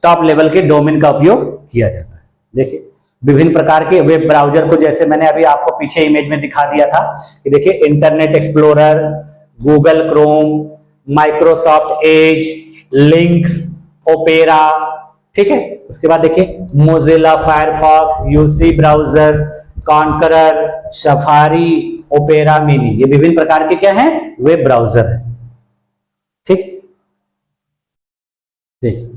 A: टॉप लेवल के डोमेन का उपयोग किया जाता है। देखिए विभिन्न प्रकार के वेब ब्राउजर को, जैसे मैंने अभी आपको पीछे इमेज में दिखा दिया था कि देखिए internet explorer, Google Chrome, Microsoft Edge, links, opera, ठीक है। उसके बाद देखिए Mozilla Firefox, UC browser, conqueror, safari, opera mini, ये विभिन्न प्रकार के क्या हैं, वेब ब्राउजर है, ठीक। देखिए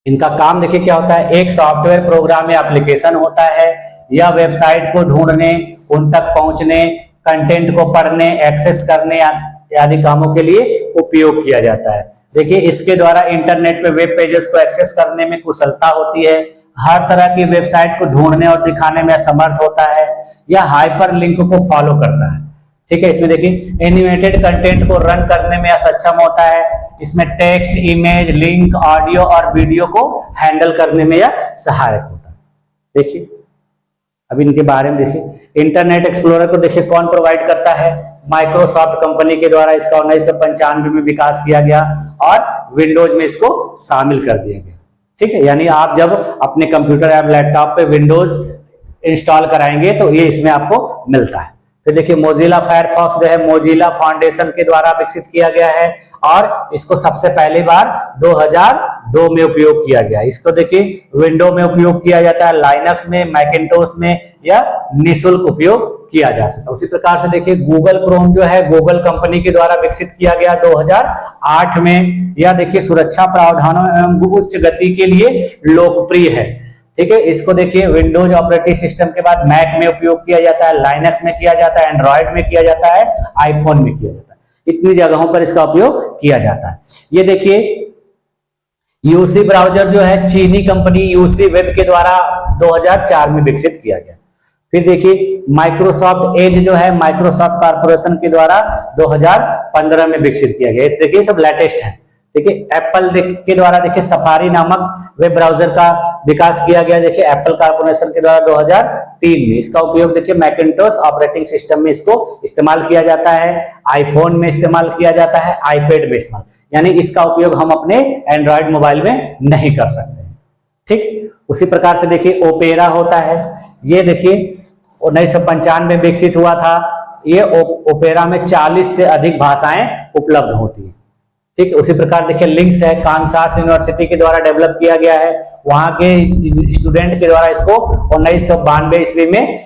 A: इनका काम देखिए क्या होता है, एक सॉफ्टवेयर प्रोग्राम या एप्लीकेशन होता है। यह वेबसाइट को ढूंढने, उन तक पहुंचने, कंटेंट को पढ़ने, एक्सेस करने आदि कामों के लिए उपयोग किया जाता है। देखिए इसके द्वारा इंटरनेट पे वेब पेजेस को एक्सेस करने में कुशलता होती है, हर तरह की वेबसाइट को ढूंढने और दिखाने में असमर्थ होता है, या हाइपर लिंक को फॉलो करता है, ठीक है। इसमें देखिए एनिमेटेड कंटेंट को रन करने में असक्षम होता है। इसमें टेक्स्ट, इमेज, लिंक, ऑडियो और वीडियो को हैंडल करने में यह सहायक होता है। देखिए अब इनके बारे में देखिए, इंटरनेट एक्सप्लोरर को देखिए कौन प्रोवाइड करता है, माइक्रोसॉफ्ट कंपनी के द्वारा इसका 1995 में विकास किया गया और विंडोज में इसको शामिल कर दिया गया, ठीक है। यानी आप जब अपने कंप्यूटर या लैपटॉप पे विंडोज इंस्टॉल कराएंगे तो ये इसमें आपको मिलता है। फिर देखिए मोजिला फायरफॉक्स जो है मोजिला फाउंडेशन के द्वारा विकसित किया गया है और इसको सबसे पहली बार 2002 में उपयोग किया गया। इसको देखिए विंडो में उपयोग किया जाता है, लाइनक्स में, मैकिन्टोश में या निःशुल्क उपयोग किया जा सकता है। उसी प्रकार से देखिए गूगल क्रोम जो है गूगल कंपनी के द्वारा विकसित किया गया 2008 में। यह देखिए सुरक्षा प्रावधानों एवं उच्च गति के लिए लोकप्रिय है, ठीक है। इसको देखिए विंडोज ऑपरेटिंग सिस्टम के बाद मैक में उपयोग किया जाता है, लाइनक्स में किया जाता है, एंड्रॉइड में किया जाता है, आईफोन में किया जाता है, इतनी जगहों पर इसका उपयोग किया जाता है। ये देखिए यूसी ब्राउजर जो है चीनी कंपनी यूसी वेब के द्वारा 2004 में विकसित किया गया। फिर देखिए माइक्रोसॉफ्ट एज जो है माइक्रोसॉफ्ट कॉर्पोरेशन के द्वारा 2015 में विकसित किया गया। देखिए सब लेटेस्ट है। देखिए एप्पल के द्वारा देखिए सफारी नामक वेब ब्राउजर का विकास किया गया, देखिए एप्पल कॉर्पोरेशन के द्वारा 2003 में। इसका उपयोग देखिए मैकिन्टोश ऑपरेटिंग सिस्टम में इसको इस्तेमाल किया जाता है, आईफोन में इस्तेमाल किया जाता है, आईपैड में इस्तेमाल, यानी इसका उपयोग हम अपने एंड्रॉइड मोबाइल में नहीं कर सकते, ठीक। उसी प्रकार से देखिए ओपेरा होता है, ये देखिए 1995 में विकसित हुआ था। ये ओपेरा में 40 से अधिक भाषाएं उपलब्ध होती है, ठीक है। उसी प्रकार देखिए लिंक्स है, कांसास यूनिवर्सिटी के द्वारा डेवलप किया गया है, वहां के स्टूडेंट के द्वारा इसको 1992 ईस्वी में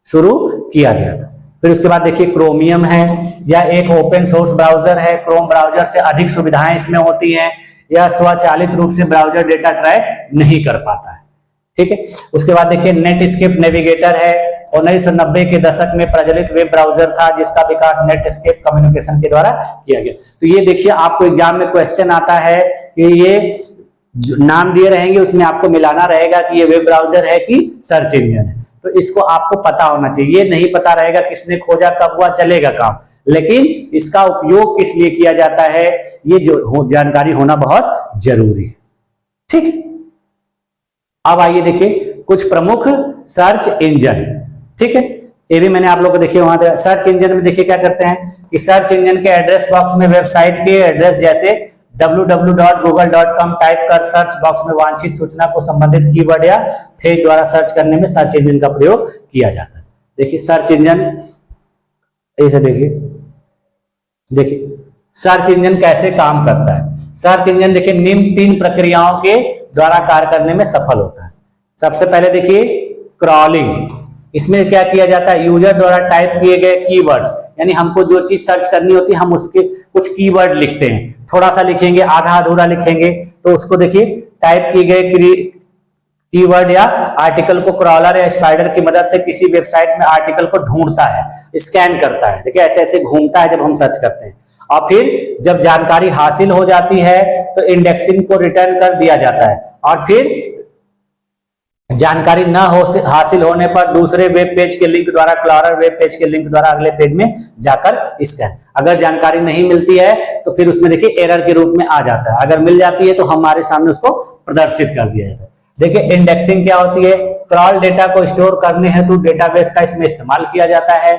A: शुरू किया गया था। फिर उसके बाद देखिए क्रोमियम है, यह एक ओपन सोर्स ब्राउजर है। क्रोम ब्राउजर से अधिक सुविधाएं इसमें होती हैं। यह स्वचालित रूप से ब्राउजर डेटा ट्रैक नहीं कर पाता है। ठीक है, उसके बाद देखिए नेटस्केप नेविगेटर है, 1990 के दशक में प्रचलित वेब ब्राउजर था जिसका विकास नेटस्केप कम्युनिकेशन के द्वारा किया गया। तो ये देखिए आपको एग्जाम में क्वेश्चन आता है कि ये जो नाम दिए रहेंगे उसमें आपको मिलाना रहेगा कि ये वेब ब्राउजर है कि सर्च इंजन है, तो इसको आपको पता होना चाहिए। ये नहीं पता रहेगा किसने खोजा कब हुआ, चलेगा काम, लेकिन इसका उपयोग किस लिए किया जाता है ये जो जानकारी होना बहुत जरूरी है। ठीक है, अब आइए देखिए कुछ प्रमुख सर्च इंजन। ठीक है, ये भी मैंने आप लोगों को देखिए वहां सर्च इंजन में देखिए क्या करते हैं कि सर्च इंजन के एड्रेस बॉक्स में वेबसाइट के एड्रेस जैसे www.google.com टाइप कर सर्च बॉक्स में वांछित सूचना को संबंधित कीवर्ड या फ्रेज द्वारा सर्च करने में सर्च इंजन का प्रयोग किया जाता है। देखिए सर्च इंजन ऐसे देखिए सर्च इंजन कैसे काम करता है। सर्च इंजन देखिए निम्न 3 प्रक्रियाओं के द्वारा कार्य करने में सफल होता है। सबसे पहले देखिए क्रॉलिंग, इसमें क्या किया जाता है, यूजर द्वारा टाइप किए गए कीवर्ड्स, यानी हमको जो चीज सर्च करनी होती है हम उसके कुछ कीवर्ड लिखते हैं, थोड़ा सा लिखेंगे, आधा अधूरा लिखेंगे, तो उसको देखिए टाइप किए गए कीवर्ड या आर्टिकल को क्रॉलर या स्पाइडर की मदद से किसी वेबसाइट में आर्टिकल को ढूंढता है, स्कैन करता है। देखिए ऐसे ऐसे घूमता है जब हम सर्च करते हैं, और फिर जब जानकारी हासिल हो जाती है तो इंडेक्सिंग को रिटर्न कर दिया जाता है, और फिर जानकारी ना हो हासिल होने पर दूसरे वेब पेज के लिंक द्वारा, क्रॉलर वेब पेज के लिंक द्वारा अगले पेज में जाकर स्कैन। अगर जानकारी नहीं मिलती है तो फिर उसमें देखिए एरर के रूप में आ जाता है, अगर मिल जाती है तो हमारे सामने उसको प्रदर्शित कर दिया जाता है। देखिए इंडेक्सिंग क्या होती है, क्रॉल डेटा को स्टोर करने हेतु डेटाबेस का इसमें इस्तेमाल किया जाता है।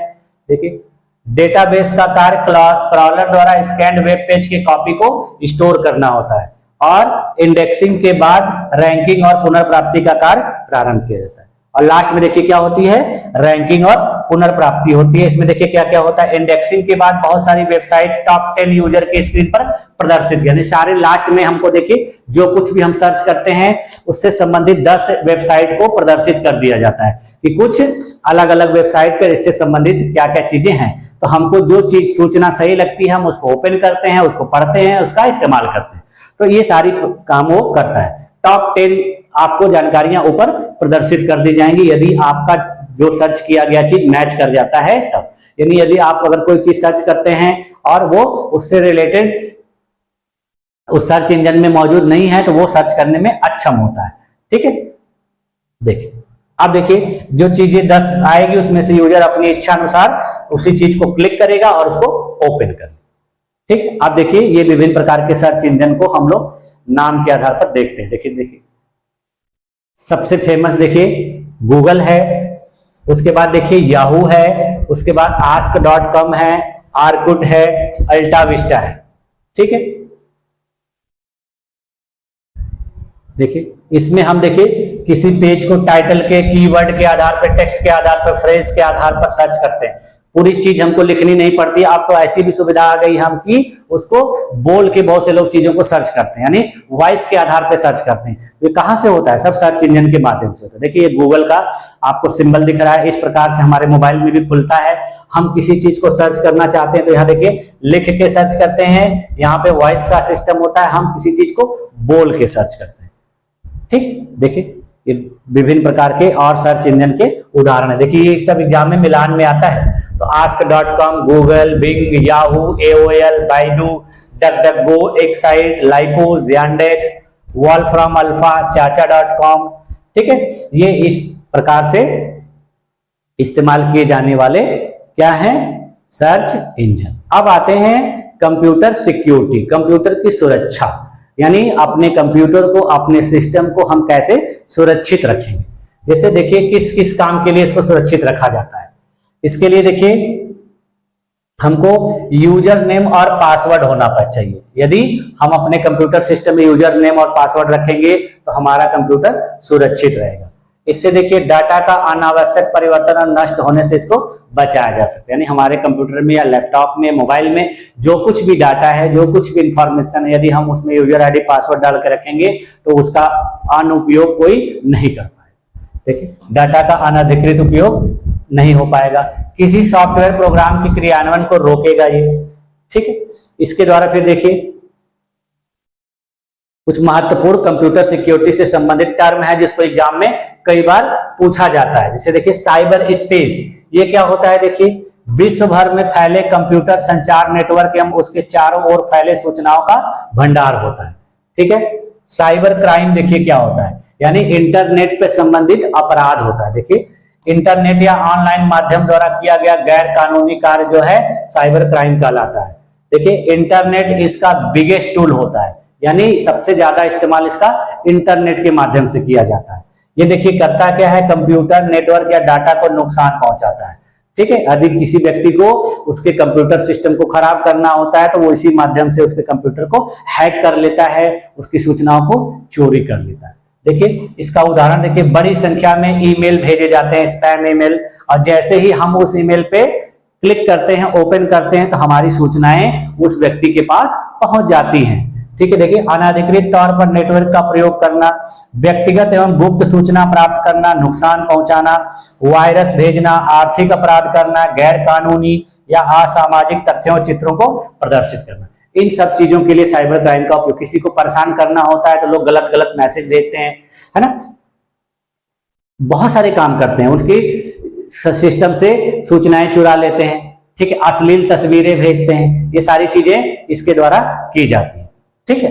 A: देखिए डेटाबेस का कार्य क्रॉलर द्वारा स्कैन्ड वेब पेज के कॉपी को स्टोर करना होता है, और इंडेक्सिंग के बाद रैंकिंग और पुनर्प्राप्ति का कार्य प्रारंभ किया जाता है। और लास्ट में देखिए क्या होती है, रैंकिंग और पुनर्प्राप्ति होती है। इसमें देखिए क्या क्या होता है, इंडेक्सिंग के बाद बहुत सारी वेबसाइट टॉप 10 यूजर के स्क्रीन पर प्रदर्शित, यानी सारे लास्ट में हमको देखिए जो कुछ भी हम सर्च करते हैं उससे संबंधित 10 वेबसाइट को प्रदर्शित कर दिया जाता है कि कुछ अलग अलग वेबसाइट पर इससे संबंधित क्या क्या चीजें हैं। तो हमको जो चीज सूचना सही लगती है हम उसको ओपन करते हैं, उसको पढ़ते हैं, उसका इस्तेमाल करते हैं। तो ये सारी काम वो करता है। टॉप 10 आपको जानकारियां ऊपर प्रदर्शित कर दी जाएंगी यदि आपका जो सर्च किया गया चीज मैच कर जाता है तब। यानी यदि आप अगर कोई चीज सर्च करते हैं और वो उससे रिलेटेड उस सर्च इंजन में मौजूद नहीं है तो वो सर्च करने में अक्षम होता है। ठीक है, देखिए अब देखिए जो चीजें 10 आएगी उसमें से यूजर अपनी इच्छा अनुसार उसी चीज को क्लिक करेगा और उसको ओपन करेगा। ठीक है, आप देखिए ये विभिन्न प्रकार के सर्च इंजन को हम लोग नाम के आधार पर देखते हैं। देखिए सबसे फेमस देखिए गूगल है, उसके बाद देखिए याहू है, उसके बाद ask.com है, आर्कुट है, अल्टा विस्टा है। ठीक है, देखिए इसमें हम देखिए किसी पेज को टाइटल के, कीवर्ड के आधार पर, टेक्स्ट के आधार पर, फ्रेज के आधार पर सर्च करते हैं। पूरी चीज हमको लिखनी नहीं पड़ती। अब तो ऐसी भी सुविधा आ गई हम कि उसको बोल के बहुत से लोग चीजों को सर्च करते हैं, यानी वॉइस के आधार पे सर्च करते हैं। ये कहां से होता है, सब सर्च इंजन के माध्यम से होता है। देखिए ये गूगल का आपको सिंबल दिख रहा है, इस प्रकार से हमारे मोबाइल में भी खुलता है। हम किसी चीज को सर्च करना चाहते हैं तो यहाँ देखिए लिख के सर्च करते हैं, यहाँ पे वॉइस का सिस्टम होता है, हम किसी चीज को बोल के सर्च करते हैं। ठीक, देखिए ये विभिन्न प्रकार के और सर्च इंजन के उदाहरण है। देखिए ये सब एग्जाम में मिलान में आता है। तो ask.com, Google, Bing, Yahoo, AOL, Baidu, DuckDuckGo, Excite, Lycos, Yandex, Wolfram Alpha, चाचा.com। ठीक है, ये इस प्रकार से इस्तेमाल किए जाने वाले क्या हैं, सर्च इंजन। अब आते हैं कंप्यूटर सिक्योरिटी, कंप्यूटर की सुरक्षा, यानी अपने कंप्यूटर को, अपने सिस्टम को हम कैसे सुरक्षित रखेंगे। जैसे देखिए किस किस काम के लिए इसको सुरक्षित रखा जाता है। इसके लिए देखिए हमको यूजर नेम और पासवर्ड होना चाहिए। यदि हम अपने कंप्यूटर सिस्टम में यूजर नेम और पासवर्ड रखेंगे तो हमारा कंप्यूटर सुरक्षित रहेगा। इससे देखिए डाटा का अनावश्यक परिवर्तन और नष्ट होने से इसको बचाया जा सकता है। यानी हमारे कंप्यूटर में या लैपटॉप में, मोबाइल में जो कुछ भी डाटा है, जो कुछ भी इंफॉर्मेशन है, यदि हम उसमें यूजर आईडी पासवर्ड डाल के रखेंगे तो उसका अनुपयोग कोई नहीं कर पाएगा। देखिए डाटा का अनधिकृत उपयोग नहीं हो पाएगा, किसी सॉफ्टवेयर प्रोग्राम के क्रियान्वयन को रोकेगा ये। ठीक है, इसके द्वारा फिर देखिए कुछ महत्वपूर्ण कंप्यूटर सिक्योरिटी से संबंधित टर्म है जिसको एग्जाम में कई बार पूछा जाता है। जैसे देखिए साइबर स्पेस, ये क्या होता है? देखिए विश्व भर में फैले कंप्यूटर संचार नेटवर्क एवं उसके चारों ओर फैले सूचनाओं का भंडार होता है। ठीक है। साइबर क्राइम देखिए क्या होता है, यानी इंटरनेट पे संबंधित अपराध होता है। देखिए इंटरनेट या ऑनलाइन माध्यम द्वारा किया गया गैर कानूनी कार्य जो है साइबर क्राइम कहलाता है। देखिए इंटरनेट इसका बिगेस्ट टूल होता है, यानी सबसे ज्यादा इस्तेमाल इसका इंटरनेट के माध्यम से किया जाता है। ये देखिए करता क्या है, कंप्यूटर नेटवर्क या डाटा को नुकसान पहुंचाता है। ठीक है। यदि किसी व्यक्ति को उसके कंप्यूटर सिस्टम को खराब करना होता है तो वो इसी माध्यम से उसके कंप्यूटर को हैक कर लेता है, उसकी सूचनाओं को चोरी कर लेता है। देखिए इसका उदाहरण देखिए, बड़ी संख्या में ईमेल भेजे जाते हैं, स्पैम ईमेल, और जैसे ही हम उस ईमेल पे क्लिक करते हैं, ओपन करते हैं, तो हमारी सूचनाएं उस व्यक्ति के पास पहुंच जाती हैं। ठीक है। देखिए अनाधिकृत तौर पर नेटवर्क का प्रयोग करना, व्यक्तिगत एवं गुप्त सूचना प्राप्त करना, नुकसान पहुंचाना, वायरस भेजना, आर्थिक अपराध करना, गैर कानूनी या असामाजिक तथ्यों चित्रों को प्रदर्शित करना, इन सब चीजों के लिए साइबर क्राइम का उपयोग। किसी को परेशान करना होता है तो लोग गलत गलत मैसेज भेजते हैं, है ना, बहुत सारे काम करते हैं, उसकी सिस्टम से सूचनाएं चुरा लेते हैं। ठीक है। अश्लील तस्वीरें भेजते हैं, ये सारी चीजें इसके द्वारा की जाती है। ठीक है।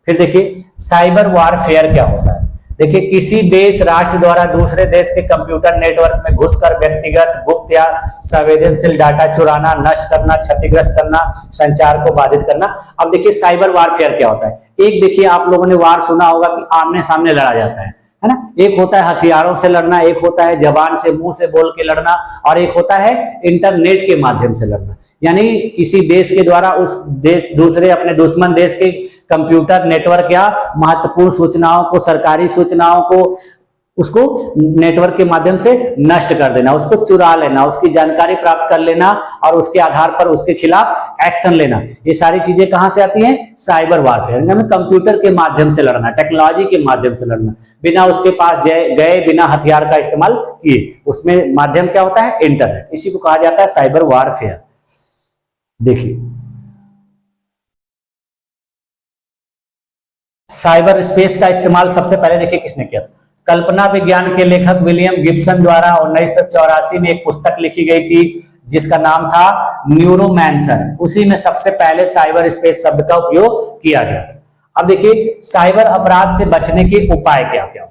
A: फिर देखिए साइबर वारफेयर क्या होता है। देखिए किसी देश राष्ट्र द्वारा दूसरे देश के कंप्यूटर नेटवर्क में घुसकर व्यक्तिगत गुप्त या संवेदनशील डाटा चुराना, नष्ट करना, क्षतिग्रस्त करना, संचार को बाधित करना। अब देखिए साइबर वारफेयर क्या होता है। एक देखिए आप लोगों ने वार सुना होगा कि आमने सामने लड़ा जाता है ना। एक होता है हथियारों से लड़ना, एक होता है जबान से मुंह से बोल के लड़ना, और एक होता है इंटरनेट के माध्यम से लड़ना। यानी किसी देश के द्वारा उस देश दूसरे अपने दुश्मन देश के कंप्यूटर नेटवर्क या महत्वपूर्ण सूचनाओं को, सरकारी सूचनाओं को, उसको नेटवर्क के माध्यम से नष्ट कर देना, उसको चुरा लेना, उसकी जानकारी प्राप्त कर लेना और उसके आधार पर उसके खिलाफ एक्शन लेना। ये सारी चीजें कहां से आती हैं? Cyber warfare. हमें कंप्यूटर के माध्यम से लड़ना, टेक्नोलॉजी के माध्यम से लड़ना, बिना उसके पास गए, बिना हथियार का इस्तेमाल किए। उसमें माध्यम क्या होता है? इंटरनेट। इसी को कहा जाता है साइबर वारफेयर। देखिए साइबर स्पेस का इस्तेमाल सबसे पहले देखिए किसने किया था? कल्पना विज्ञान के लेखक विलियम गिब्सन द्वारा 1984 में एक पुस्तक लिखी गई थी जिसका नाम था न्यूरोमैंसर। उसी में सबसे पहले साइबर स्पेस शब्द का उपयोग किया गया। अब देखिए साइबर अपराध से बचने के उपाय क्या क्या।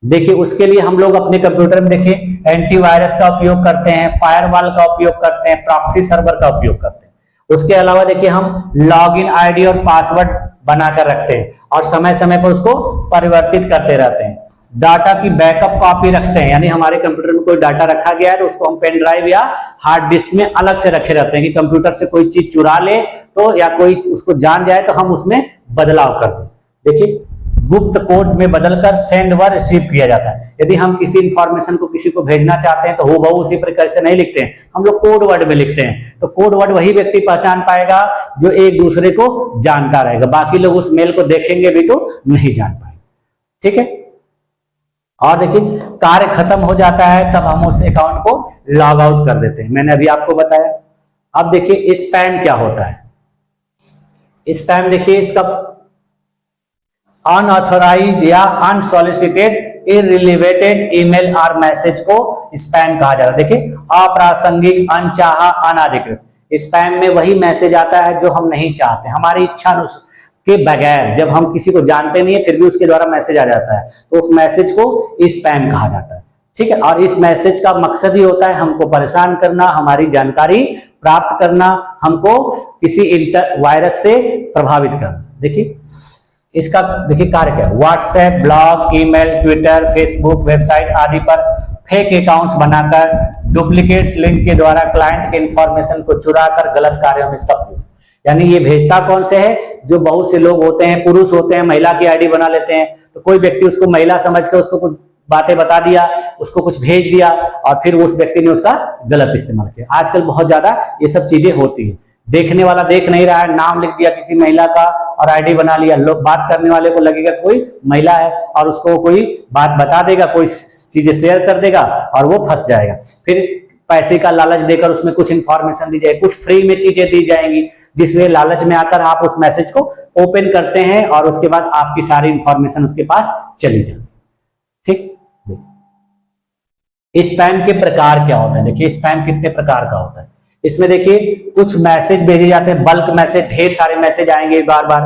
A: देखिए उसके लिए हम लोग अपने कंप्यूटर में देखिए एंटीवायरस का उपयोग करते हैं, फायरवॉल का उपयोग करते हैं, प्रॉक्सी सर्वर का उपयोग करते हैं। उसके अलावा देखिए हम लॉगिन आईडी और पासवर्ड बनाकर रखते हैं और समय समय पर उसको परिवर्तित करते रहते हैं। डाटा की बैकअप कॉपी रखते हैं, यानी हमारे कंप्यूटर में कोई डाटा रखा गया है तो उसको हम पेन ड्राइव या हार्ड डिस्क में अलग से रखे रहते हैं कि कंप्यूटर से कोई चीज चुरा ले तो या कोई उसको जान जाए तो हम उसमें बदलाव कर दें। देखिए गुप्त कोड में बदलकर सेंड व रिसीव किया जाता है। यदि हम किसी इंफॉर्मेशन को किसी को भेजना चाहते हैं तो हूबहू उसी प्रकार से नहीं लिखते हैं, हम लोग कोड वर्ड में लिखते हैं। तो कोड वर्ड वही व्यक्ति पहचान पाएगा जो एक दूसरे को जानता रहेगा, बाकी लोग उस मेल को देखेंगे भी तो नहीं जान पाएंगे। ठीक है। और देखिए कार्य खत्म हो जाता है तब हम उस अकाउंट को लॉग आउट कर देते हैं, मैंने अभी आपको बताया। अब देखिए स्पैम क्या होता है। स्पैम देखिए इसका अनऑथोराइज्ड या अनसॉलिसिटेड इररिलेवेंट ईमेल और मैसेज को स्पैम कहा जाता है। देखिए अप्रासंगिक, अनचाहा, अनाधिकृत। स्पैम में वही मैसेज आता है जो हम नहीं चाहते, हमारी इच्छा के बगैर, जब हम किसी को जानते नहीं है फिर भी उसके द्वारा मैसेज आ जाता है तो उस मैसेज को स्पैम कहा जाता है। ठीक है। और इस मैसेज का मकसद ही होता है हमको परेशान करना, हमारी जानकारी प्राप्त करना, हमको किसी वायरस से प्रभावित करना। देखिए इसका देखिए कार्य क्या है। WhatsApp, blog, email, Twitter, Facebook, website आदि पर फेक अकाउंट्स बनाकर डुप्लीकेट्स लिंक के द्वारा क्लाइंट के इंफॉर्मेशन को चुराकर गलत कार्यों में इसका प्रयोग। यानी ये भेजता कौन से है? जो बहुत से लोग होते हैं, पुरुष होते हैं, महिला की आईडी बना लेते हैं, तो कोई व्यक्ति उसको महिला समझकर उसको कुछ बातें बता दिया, उसको कुछ भेज दिया और फिर उस व्यक्ति ने उसका गलत इस्तेमाल किया। आजकल बहुत ज्यादा ये सब चीजें होती है। देखने वाला देख नहीं रहा है, नाम लिख दिया किसी महिला का और आईडी बना लिया। लोग बात करने वाले को लगेगा कोई महिला है और उसको कोई बात बता देगा, कोई चीजें शेयर कर देगा और वो फंस जाएगा। फिर पैसे का लालच देकर उसमें कुछ इंफॉर्मेशन दी जाएगी, कुछ फ्री में चीजें दी जाएंगी, जिसमें लालच में आकर आप उस मैसेज को ओपन करते हैं और उसके बाद आपकी सारी इंफॉर्मेशन उसके पास चली जाती। ठीक, स्पैम के प्रकार क्या होते हैं? देखिए स्पैम कितने प्रकार का होता है। इसमें देखिए कुछ मैसेज भेजे जाते हैं, बल्क मैसेज, ढेर सारे मैसेज आएंगे बार बार।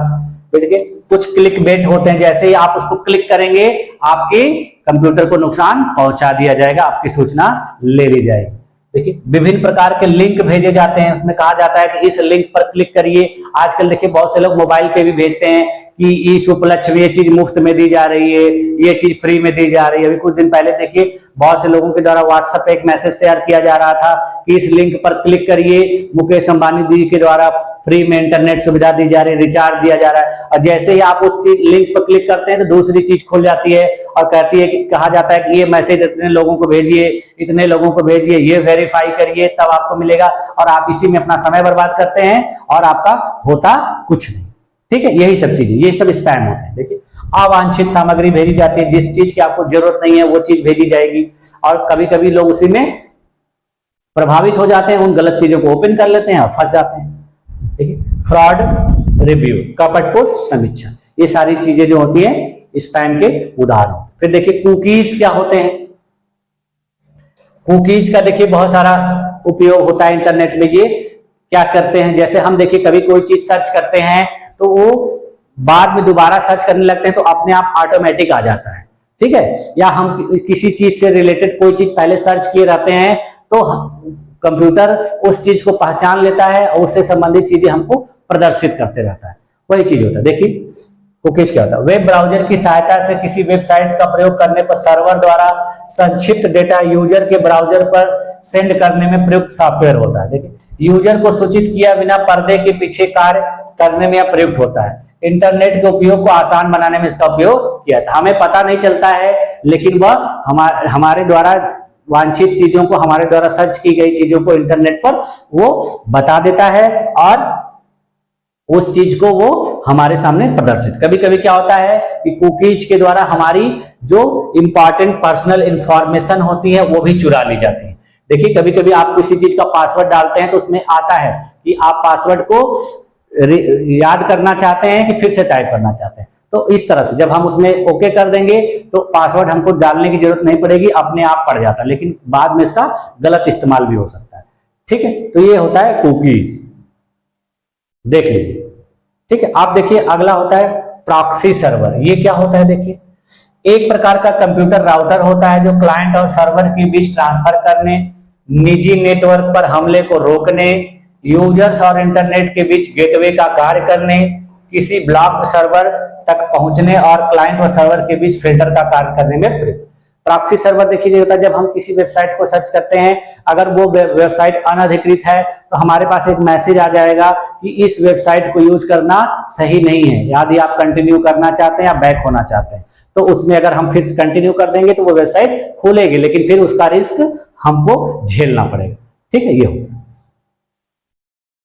A: देखिए कुछ क्लिक बेट होते हैं, जैसे ही आप उसको क्लिक करेंगे आपके कंप्यूटर को नुकसान पहुंचा दिया जाएगा, आपकी सूचना ले ली जाएगी। देखिए विभिन्न प्रकार के लिंक भेजे जाते हैं, उसमें कहा जाता है कि इस लिंक पर क्लिक करिए। आजकल देखिए बहुत से लोग मोबाइल पे भी भेजते हैं कि इस उपलक्ष्य में ये चीज मुफ्त में दी जा रही है, ये चीज फ्री में दी जा रही है। अभी कुछ दिन पहले देखिए बहुत से लोगों के द्वारा व्हाट्सएप पे एक मैसेज शेयर किया जा रहा था कि इस लिंक पर क्लिक करिए, मुकेश अंबानी जी के द्वारा फ्री में इंटरनेट सुविधा दी जा रही है, रिचार्ज दिया जा रहा है। और जैसे ही आप उस लिंक पर क्लिक करते हैं तो दूसरी चीज खुल जाती है और कहती है कि कहा जाता है कि ये मैसेज इतने लोगों को भेजिए, इतने लोगों को भेजिए, ये वेरीफाई करिए तब आपको मिलेगा, और आप इसी में अपना समय बर्बाद करते हैं और आपका होता कुछ नहीं। ठीक है, यही सब चीजें, ये सब स्पैम होते हैं। देखिए अवांछित सामग्री भेजी जाती है, जिस चीज की आपको जरूरत नहीं है वो चीज भेजी जाएगी, और कभी कभी लोग उसी में प्रभावित हो जाते हैं, उन गलत चीजों को ओपन कर लेते हैं और फंस जाते हैं। ठीक है, फ्रॉड रिव्यू, कपटपूर्ण समीक्षा, ये सारी चीजें जो होती है स्पैम के उदाहरण। फिर देखिए कुकीज क्या होते हैं। कुकीज का देखिए बहुत सारा उपयोग होता है इंटरनेट में। ये क्या करते हैं, जैसे हम देखिए कभी कोई चीज सर्च करते हैं तो वो बाद में दोबारा सर्च करने लगते हैं तो अपने आप ऑटोमेटिक आ जाता है। ठीक है, या हम किसी चीज से रिलेटेड कोई चीज पहले सर्च किए रहते हैं तो कंप्यूटर उस चीज को पहचान लेता है और उससे संबंधित चीजें हमको प्रदर्शित करते रहता है। वही चीज होता है। देखिए कुकीज क्या होता है, वेब ब्राउजर की सहायता से किसी वेबसाइट का प्रयोग करने पर सर्वर द्वारा संक्षिप्त डेटा यूजर के ब्राउजर पर सेंड करने में प्रयुक्त सॉफ्टवेयर होता है। देखिए यूजर को सूचित किया बिना पर्दे के पीछे कार्य करने में प्रयुक्त होता है। इंटरनेट के उपयोग को आसान बनाने में इसका उपयोग किया था। हमें पता नहीं चलता है लेकिन वह हमारे द्वारा वांछित चीजों को, हमारे द्वारा सर्च की गई चीजों को इंटरनेट पर वो बता देता है और उस चीज को वो हमारे सामने प्रदर्शित। कभी कभी क्या होता है कि कुकीज के द्वारा हमारी जो इंपॉर्टेंट पर्सनल इंफॉर्मेशन होती है वो भी चुरा ली जाती है। देखिए कभी कभी आप किसी चीज का पासवर्ड डालते हैं तो उसमें आता है कि आप पासवर्ड को याद करना चाहते हैं कि फिर से टाइप करना चाहते हैं, तो इस तरह से जब हम उसमें ओके कर देंगे तो पासवर्ड हमको डालने की जरूरत नहीं पड़ेगी, अपने आप पड़ जाता है, लेकिन बाद में इसका गलत इस्तेमाल भी हो सकता है। ठीक है, तो ये होता है कुकीज, देख लीजिए। ठीक है, आप देखिए अगला होता है प्रॉक्सी सर्वर। ये क्या होता है, देखिए एक प्रकार का कंप्यूटर राउटर होता है जो क्लाइंट और सर्वर के बीच ट्रांसफर करने, निजी नेटवर्क पर हमले को रोकने, यूजर्स और इंटरनेट के बीच गेटवे का कार्य करने, किसी ब्लॉक्ड सर्वर तक पहुंचने और क्लाइंट व सर्वर के बीच फिल्टर का कार्य करने में प्रयुक्त। प्रॉक्सी सर्वर देखिए होता है जब हम किसी वेबसाइट को सर्च करते हैं, अगर वो वेबसाइट अनधिकृत है तो हमारे पास एक मैसेज आ जाएगा कि इस वेबसाइट को यूज करना सही नहीं है, यदि आप कंटिन्यू करना चाहते हैं या बैक होना चाहते हैं तो उसमें अगर हम फिर कंटिन्यू कर देंगे तो वो वेबसाइट खुलेगी, लेकिन फिर उसका रिस्क हमको झेलना पड़ेगा। ठीक है, ये होता है।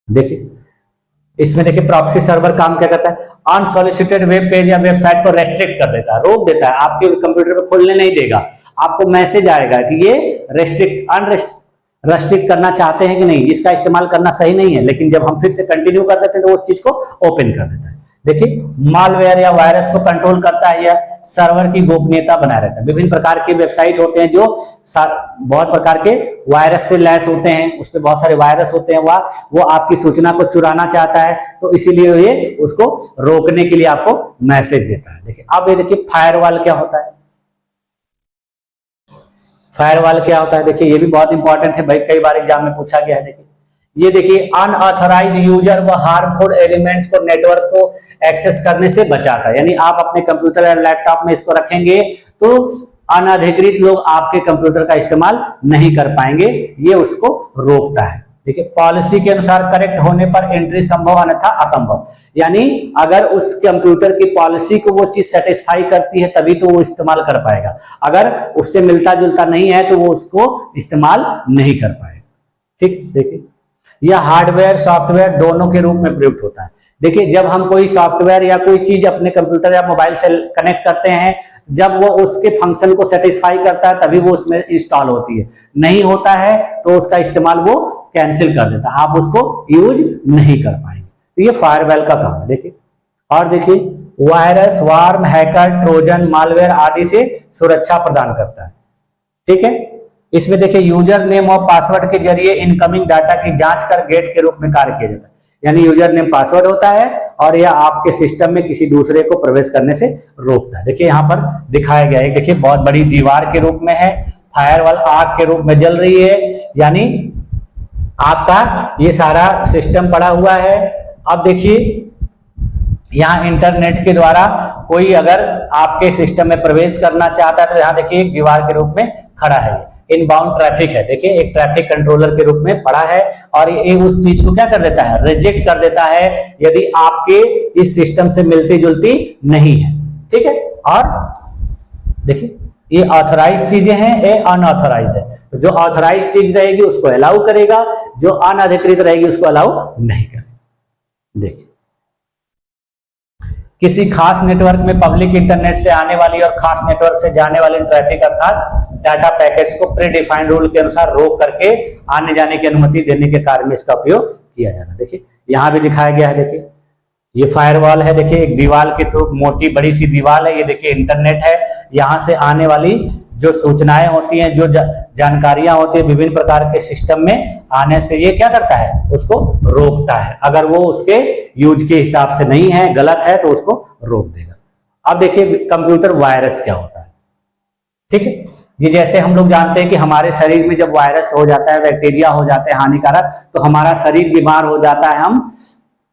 A: देखिए इसमें देखिए प्रॉक्सी सर्वर काम क्या करता है, अनसॉलिसिटेड वेब पेज या वेबसाइट को रेस्ट्रिक्ट कर देता है, रोक देता है, आपके कंप्यूटर पे खोलने नहीं देगा। आपको मैसेज आएगा कि ये रेस्ट्रिक्ट करना चाहते हैं कि नहीं, इसका इस्तेमाल करना सही नहीं है, लेकिन जब हम फिर से कंटिन्यू कर देते हैं तो उस चीज को ओपन कर देता है। देखिए मालवेयर या वायरस को कंट्रोल करता है या सर्वर की गोपनीयता बनाए रहता है। विभिन्न प्रकार के वेबसाइट होते हैं जो बहुत प्रकार के वायरस से लैस होते हैं, उसपे बहुत सारे वायरस होते हैं, वो आपकी सूचना को चुराना चाहता है, तो इसीलिए ये उसको रोकने के लिए आपको मैसेज देता है। देखिए अब ये देखिए फायरवॉल क्या होता है। फायरवॉल क्या होता है, देखिए ये भी बहुत इंपॉर्टेंट है भाई, कई बार एग्जाम में पूछा गया है। देखिए ये देखिए अनऑथराइज्ड यूजर व हार्मफुल एलिमेंट्स को नेटवर्क को एक्सेस करने से बचाता है। यानी आप अपने कंप्यूटर या लैपटॉप में इसको रखेंगे तो अनधिकृत लोग आपके कंप्यूटर का इस्तेमाल नहीं कर पाएंगे, ये उसको रोकता है। देखिए पॉलिसी के अनुसार करेक्ट होने पर एंट्री संभव अन्यथा असंभव, यानी अगर उस कंप्यूटर की पॉलिसी को वो चीज सेटिस्फाई करती है तभी तो वो इस्तेमाल कर पाएगा, अगर उससे मिलता जुलता नहीं है तो वो उसको इस्तेमाल नहीं कर पाएगा। ठीक, देखिए या हार्डवेयर सॉफ्टवेयर दोनों के रूप में प्रयुक्त होता है। देखिए, जब हम कोई सॉफ्टवेयर या कोई चीज अपने कंप्यूटर या मोबाइल से कनेक्ट करते हैं, जब वो उसके फंक्शन को सेटिस्फाई करता है तभी वो उसमें इंस्टॉल होती है, नहीं होता है तो उसका इस्तेमाल वो कैंसिल कर देता है, आप उसको यूज नहीं कर पाएंगे। तो ये फायरवॉल का काम है। देखिए, और देखिए, virus, warm, hacker, Trojan, malware आदि से सुरक्षा प्रदान करता है। ठीक है, इसमें देखिए यूजर नेम और पासवर्ड के जरिए इनकमिंग डाटा की जांच कर गेट के रूप में कार्य किया जाता है। यानी यूजर नेम पासवर्ड होता है और यह आपके सिस्टम में किसी दूसरे को प्रवेश करने से रोकता है। देखिए यहाँ पर दिखाया गया है, देखिए बहुत बड़ी दीवार के रूप में है, फायरवॉल आग के रूप में जल रही है, यानी आपका ये सारा सिस्टम पड़ा हुआ है। अब देखिए यहाँ इंटरनेट के द्वारा कोई अगर आपके सिस्टम में प्रवेश करना चाहता है तो यहाँ देखिए एक दीवार के रूप में खड़ा है, इनबाउंड ट्रैफिक है। देखिए एक ट्रैफिक कंट्रोलर के रूप में पड़ा है और ये उस चीज को क्या कर देता है, रिजेक्ट कर देता है यदि आपके इस सिस्टम से मिलती जुलती नहीं है। ठीक है, और देखिए ये ऑथराइज्ड चीजें हैं, ये अनऑथराइज्ड है। तो जो ऑथराइज्ड चीज रहेगी उसको अलाउ करेगा, जो अनअधिकृत रहेगी उसको अलाउ नहीं करेगा। देखिए किसी खास नेटवर्क में पब्लिक इंटरनेट से आने वाली और खास नेटवर्क से जाने वाले ट्रैफिक अर्थात डाटा पैकेट्स को प्री डिफाइंड रूल के अनुसार रोक करके आने जाने की अनुमति देने के कार्य में इसका उपयोग किया जाता। देखिए यहां भी दिखाया गया है, देखिए ये फायरवॉल है, देखिए एक दीवार की तो मोटी बड़ी सी दीवार है, ये देखिए इंटरनेट है, यहां से आने वाली जो सूचनाएं होती हैं, जो जानकारियां होती है विभिन्न प्रकार के सिस्टम में आने से ये क्या करता है, उसको रोकता है। अगर वो उसके यूज के हिसाब से नहीं है, गलत है, तो उसको रोक देगा। अब देखिए कंप्यूटर वायरस क्या होता है। ठीक है, ये जैसे हम लोग जानते हैं कि हमारे शरीर में जब वायरस हो जाता है, बैक्टीरिया हो जाते हैं हानिकारक, तो हमारा शरीर बीमार हो जाता है, हम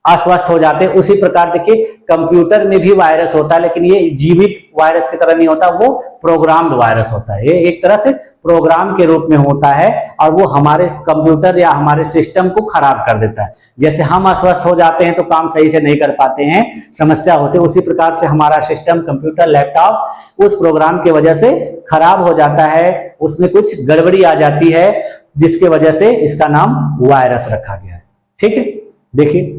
A: अस्वस्थ हो जाते हैं। उसी प्रकार देखिए कंप्यूटर में भी वायरस होता है, लेकिन ये जीवित वायरस की तरह नहीं होता, वो प्रोग्राम्ड वायरस होता है। ये एक तरह से प्रोग्राम के रूप में होता है और वो हमारे कंप्यूटर या हमारे सिस्टम को खराब कर देता है। जैसे हम अस्वस्थ हो जाते हैं तो काम सही से नहीं कर पाते हैं, समस्या होती है, उसी प्रकार से हमारा सिस्टम, कंप्यूटर, लैपटॉप उस प्रोग्राम की वजह से खराब हो जाता है, उसमें कुछ गड़बड़ी आ जाती है, जिसके वजह से इसका नाम वायरस रखा गया है। ठीक है, देखिए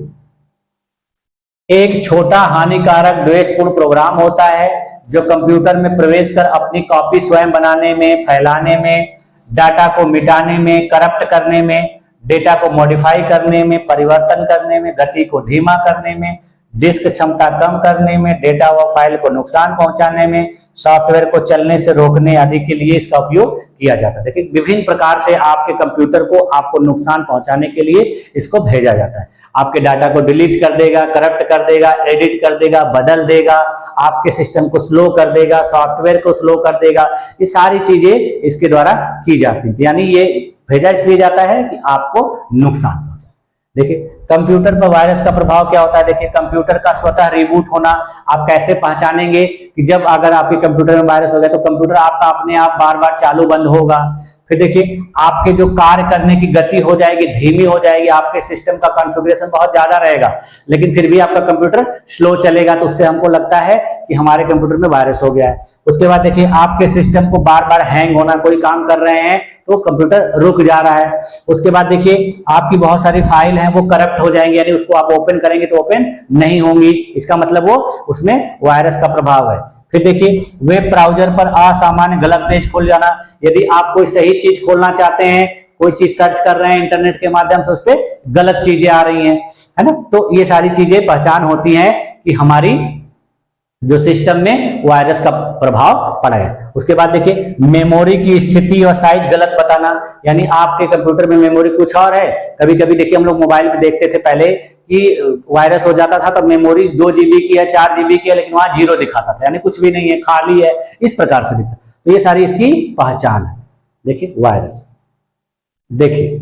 A: एक छोटा हानिकारक द्वेषपूर्ण प्रोग्राम होता है जो कंप्यूटर में प्रवेश कर अपनी कॉपी स्वयं बनाने में, फैलाने में, डाटा को मिटाने में, करप्ट करने में, डेटा को मॉडिफाई करने में, परिवर्तन करने में, गति को धीमा करने में, डिस्क क्षमता कम करने में, डेटा व फाइल को नुकसान पहुंचाने में, सॉफ्टवेयर को चलने से रोकने आदि के लिए इसका उपयोग किया जाता है। देखिए विभिन्न प्रकार से आपके कंप्यूटर को आपको नुकसान पहुंचाने के लिए इसको भेजा जाता है। आपके डाटा को डिलीट कर देगा, करप्ट कर देगा, एडिट कर देगा, बदल देगा, आपके सिस्टम को स्लो कर देगा, सॉफ्टवेयर को स्लो कर देगा, ये सारी चीजें इसके द्वारा की जाती है। यानी ये भेजा इसलिए जाता है कि आपको नुकसान पहुंचाए। देखिए कंप्यूटर पर वायरस का प्रभाव क्या होता है। देखिए कंप्यूटर का स्वतः रिबूट होना, आप कैसे पहचानेंगे कि जब अगर आपके कंप्यूटर में वायरस हो गया तो कंप्यूटर आपका अपने आप बार बार चालू बंद होगा। फिर देखिए आपके जो कार्य करने की गति हो जाएगी, धीमी हो जाएगी, आपके सिस्टम का कॉन्फ़िगरेशन बहुत ज्यादा रहेगा लेकिन फिर भी आपका कंप्यूटर स्लो चलेगा, तो उससे हमको लगता है कि हमारे कंप्यूटर में वायरस हो गया है। उसके बाद देखिए आपके सिस्टम को बार बार हैंग होना, कोई काम कर रहे हैं तो कंप्यूटर रुक जा रहा है। उसके बाद देखिए आपकी बहुत सारी फाइल हैं वो करप्ट हो जाएंगे, यानी उसको आप ओपन करेंगे तो ओपन नहीं होंगी, इसका मतलब वो उसमें वायरस का प्रभाव है। फिर देखिए वेब ब्राउजर पर असामान्य गलत पेज खुल जाना, यदि आप कोई सही चीज खोलना चाहते हैं, कोई चीज सर्च कर रहे हैं इंटरनेट के माध्यम से, उस पर गलत चीजें आ रही हैं, है ना, तो ये सारी चीजें पहचान होती हैं कि हमारी जो सिस्टम में वायरस का प्रभाव पड़ा है। उसके बाद देखिए मेमोरी की स्थिति और साइज गलत बताना, यानी आपके कंप्यूटर में मेमोरी कुछ और है। कभी कभी देखिए हम लोग मोबाइल में देखते थे पहले कि वायरस हो जाता था तो मेमोरी 2 GB की है, 4 GB की है, लेकिन वहां 0 दिखाता था, यानी कुछ भी नहीं है, खाली है, इस प्रकार से दिखता। तो ये सारी इसकी पहचान है। देखिए वायरस, देखिए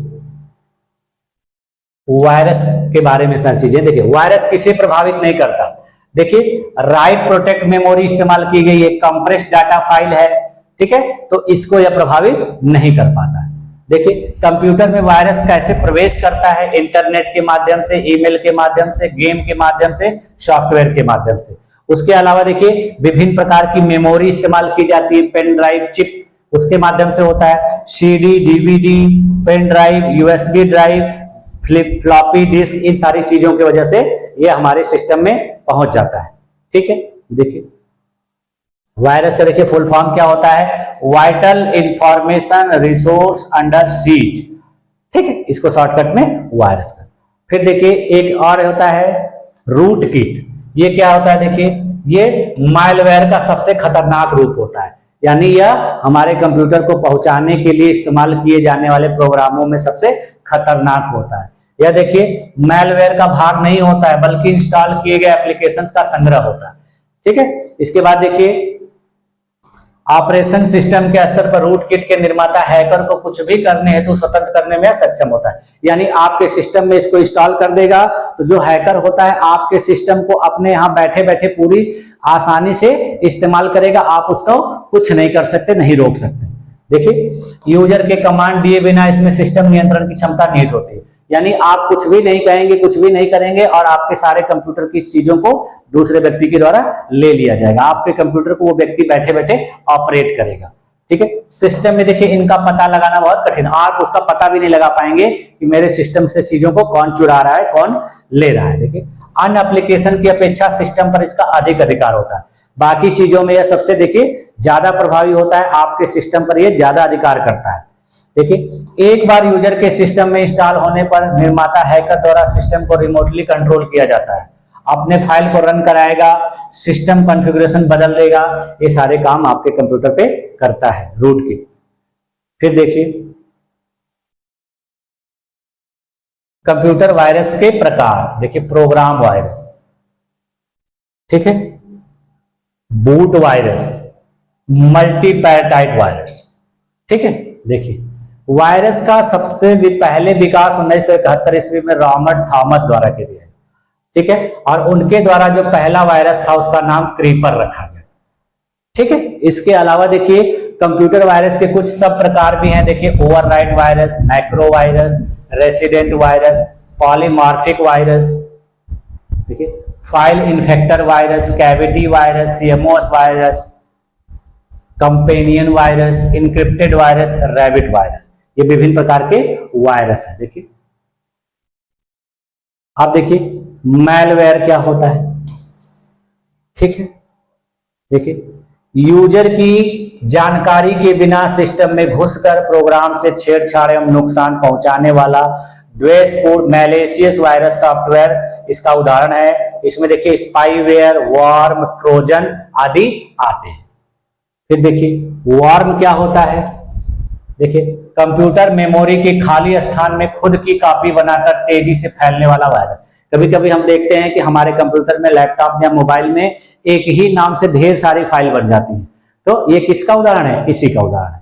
A: वायरस के बारे में सारी चीजें। देखिए वायरस किसे प्रभावित नहीं करता। देखिए राइट प्रोटेक्ट मेमोरी इस्तेमाल की गई है, कंप्रेस्ड डाटा फाइल है, ठीक है, तो इसको यह प्रभावित नहीं कर पाता है। देखिए कंप्यूटर में वायरस कैसे प्रवेश करता है, इंटरनेट के माध्यम से, ईमेल के माध्यम से, गेम के माध्यम से, सॉफ्टवेयर के माध्यम से। उसके अलावा देखिए विभिन्न प्रकार की मेमोरी इस्तेमाल की जाती है, पेन ड्राइव, चिप, उसके माध्यम से होता है, CD, DVD, pen drive, USB drive, floppy disk, इन सारी चीजों की वजह से ये हमारे सिस्टम में पहुंच जाता है। ठीक है, देखिए वायरस का देखिए फुल फॉर्म क्या होता है, vital information resource under seize. ठीक है, इसको शॉर्टकट में वायरस का। फिर देखिए एक और होता है रूट किट। ये क्या होता है, देखिए ये मालवेयर का सबसे खतरनाक रूप होता है, यानी यह हमारे कंप्यूटर को पहुंचाने के लिए इस्तेमाल किए जाने वाले प्रोग्रामों में सबसे खतरनाक होता है। यह देखिए मैलवेयर का भाग नहीं होता है, बल्कि इंस्टॉल किए गए एप्लीकेशंस का संग्रह होता है। ठीक है, इसके बाद देखिए ऑपरेशन सिस्टम के स्तर पर रूट किट के निर्माता हैकर को कुछ भी करने हेतु स्वतंत्र करने में सक्षम होता है, यानी आपके सिस्टम में इसको इंस्टॉल कर देगा तो जो हैकर होता है आपके सिस्टम को अपने यहाँ बैठे बैठे पूरी आसानी से इस्तेमाल करेगा, आप उसको कुछ नहीं कर सकते, नहीं रोक सकते। देखिए यूजर के कमांड दिए बिना इसमें सिस्टम नियंत्रण की क्षमता निहित होती है, यानी आप कुछ भी नहीं कहेंगे, कुछ भी नहीं करेंगे और आपके सारे कंप्यूटर की चीजों को दूसरे व्यक्ति के द्वारा ले लिया जाएगा। आपके कंप्यूटर को वो व्यक्ति बैठे बैठे ऑपरेट करेगा। ठीक है, सिस्टम में देखिए इनका पता लगाना बहुत कठिन, आप उसका पता भी नहीं लगा पाएंगे कि मेरे सिस्टम से चीजों को कौन चुरा रहा है, कौन ले रहा है। देखिए अन्य एप्लीकेशन की अपेक्षा सिस्टम पर इसका अधिक अधिकार होता है, बाकी चीजों में यह सबसे देखिए ज्यादा प्रभावी होता है, आपके सिस्टम पर यह ज्यादा अधिकार करता है। देखिए एक बार यूजर के सिस्टम में इंस्टॉल होने पर निर्माता हैकर द्वारा सिस्टम को रिमोटली कंट्रोल किया जाता है, अपने फाइल को रन कराएगा, सिस्टम कॉन्फ़िगरेशन बदल देगा, ये सारे काम आपके कंप्यूटर पे करता है रूट किट। फिर देखिए कंप्यूटर वायरस के प्रकार, देखिए प्रोग्राम वायरस, ठीक है, बूट वायरस, मल्टीपैराटाइट वायरस। ठीक है, देखिए वायरस का सबसे पहले विकास 1971 ईस्वी में रॉबर्ट थॉमस द्वारा किया गया। ठीक है, और उनके द्वारा जो पहला वायरस था उसका नाम क्रीपर रखा गया। ठीक है, इसके अलावा देखिए कंप्यूटर वायरस के कुछ सब प्रकार भी हैं। देखिए overwrite virus, macro virus, resident virus, polymorphic virus, ठीक है, file infector virus, cavity virus, CMOS virus, companion virus, encrypted virus, rabbit virus, ये विभिन्न प्रकार के वायरस है। देखिए आप देखिए मैलवेयर क्या होता है। ठीक है, देखिए यूजर की जानकारी के बिना सिस्टम में घुसकर प्रोग्राम से छेड़छाड़ एवं नुकसान पहुंचाने वाला द्वेषपूर्ण मैलिशियस वायरस सॉफ्टवेयर इसका उदाहरण है। इसमें देखिए स्पाईवेयर, वॉर्म, ट्रोजन आदि आते हैं। फिर देखिए वॉर्म क्या होता है, देखिए कंप्यूटर मेमोरी के खाली स्थान में खुद की कॉपी बनाकर तेजी से फैलने वाला वायरस। कभी कभी हम देखते हैं कि हमारे कंप्यूटर में, लैपटॉप या मोबाइल में एक ही नाम से ढेर सारी फाइल बन जाती है, तो ये किसका उदाहरण है, इसी का उदाहरण है।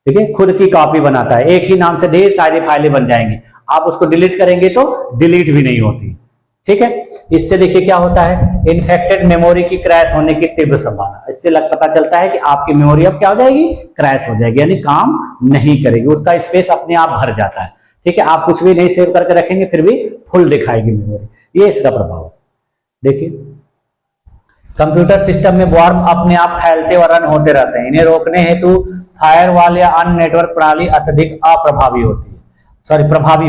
A: ठीक है, खुद की कॉपी बनाता है, एक ही नाम से ढेर सारी फाइलें बन जाएंगी, आप उसको डिलीट करेंगे तो डिलीट भी नहीं होती। ठीक है, इससे देखिए क्या होता है, इन्फेक्टेड मेमोरी की क्रैश होने की तीव्र संभावना। इससे पता चलता है कि आपकी मेमोरी अब क्या हो जाएगी, क्रैश हो जाएगी, यानी काम नहीं करेगी, उसका स्पेस अपने आप भर जाता है। ठीक है, आप कुछ भी नहीं सेव करके रखेंगे फिर भी फुल दिखाएगी मेमोरी, ये इसका प्रभाव। देखिए कंप्यूटर सिस्टम में वॉर्म अपने आप फैलते और रन होते रहते हैं, इन्हें रोकने हेतु फायरवॉल या अन्य नेटवर्क प्रणाली अत्यधिक प्रभावी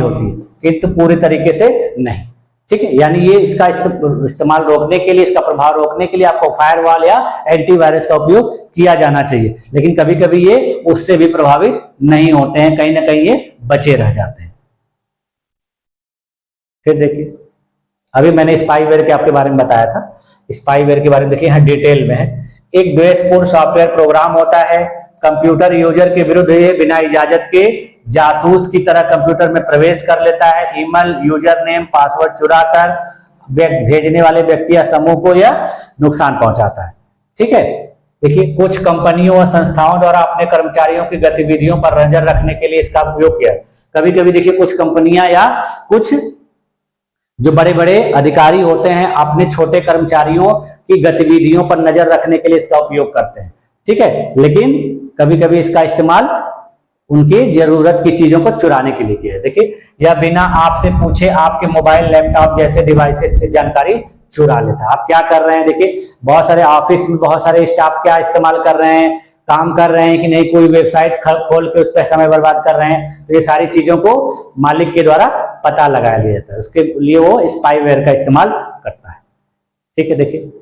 A: होती है, किंतु पूरी तरीके से नहीं। ठीक है, यानी ये इसका इस्तेमाल रोकने के लिए, इसका प्रभाव रोकने के लिए आपको फायरवॉल या एंटीवायरस का उपयोग किया जाना चाहिए, लेकिन कभी कभी ये उससे भी प्रभावित नहीं होते हैं, कहीं ना कहीं ये बचे रह जाते हैं। फिर देखिए अभी मैंने स्पाईवेयर के आपके बारे में बताया था, स्पाईवेयर के बारे में देखिए यहाँ डिटेल में है। एक द्वेषपूर्ण सॉफ्टवेयर प्रोग्राम होता है, कंप्यूटर यूजर के विरुद्ध बिना इजाजत के जासूस की तरह कंप्यूटर में प्रवेश कर लेता है, ईमेल, यूजर नेम, पासवर्ड चुराकर भेजने वाले व्यक्ति या समूह को यह नुकसान पहुंचाता है। ठीक है, देखिए कुछ कंपनियों और संस्थाओं द्वारा अपने कर्मचारियों की गतिविधियों पर नजर रखने के लिए इसका उपयोग किया है। कभी कभी देखिए कुछ कंपनियां या कुछ जो बड़े बड़े अधिकारी होते हैं अपने छोटे कर्मचारियों की गतिविधियों पर नजर रखने के लिए इसका उपयोग करते हैं। ठीक है, लेकिन कभी कभी इसका इस्तेमाल उनकी जरूरत की चीजों को चुराने के लिए किया। देखिए यह बिना आपसे पूछे आपके मोबाइल, लैपटॉप जैसे डिवाइसेस से जानकारी चुरा लेता है। आप क्या कर रहे हैं, देखिए बहुत सारे ऑफिस में बहुत सारे स्टाफ क्या इस्तेमाल कर रहे हैं, काम कर रहे हैं कि नहीं, कोई वेबसाइट खोल के उस पर समय बर्बाद कर रहे हैं, तो ये सारी चीजों को मालिक के द्वारा पता लगा लिया जाता है, उसके लिए वो स्पाईवेयर का इस्तेमाल करता है। ठीक है, देखिए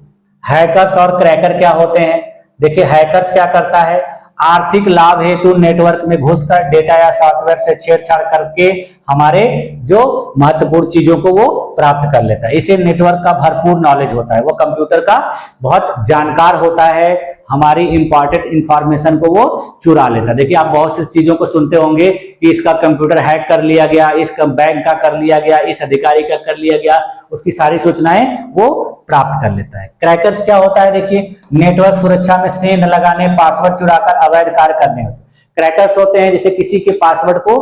A: हैकर्स और क्रैकर क्या होते हैं। देखिए हैकर्स क्या करता है, आर्थिक लाभ हेतु नेटवर्क में घुसकर डेटा या सॉफ्टवेयर से छेड़छाड़ करके हमारे जो महत्वपूर्ण चीजों को वो प्राप्त कर लेता है। इसे नेटवर्क का भरपूर नॉलेज होता है, वो कंप्यूटर का बहुत जानकार होता है, हमारी इंपॉर्टेंट इंफॉर्मेशन को वो चुरा लेता है। देखिए आप बहुत सी चीजों को सुनते होंगे कि इसका कंप्यूटर हैक कर लिया गया, इसका बैंक का कर लिया गया, इस अधिकारी का कर लिया गया, उसकी सारी सूचनाएं वो प्राप्त कर लेता है। क्रैकर्स क्या होता है, देखिए नेटवर्क सुरक्षा में सेंध लगाने, पासवर्ड चुराकर अवैध कार्य करने होते हैं। क्रैकर्स होते हैं जैसे किसी के पासवर्ड को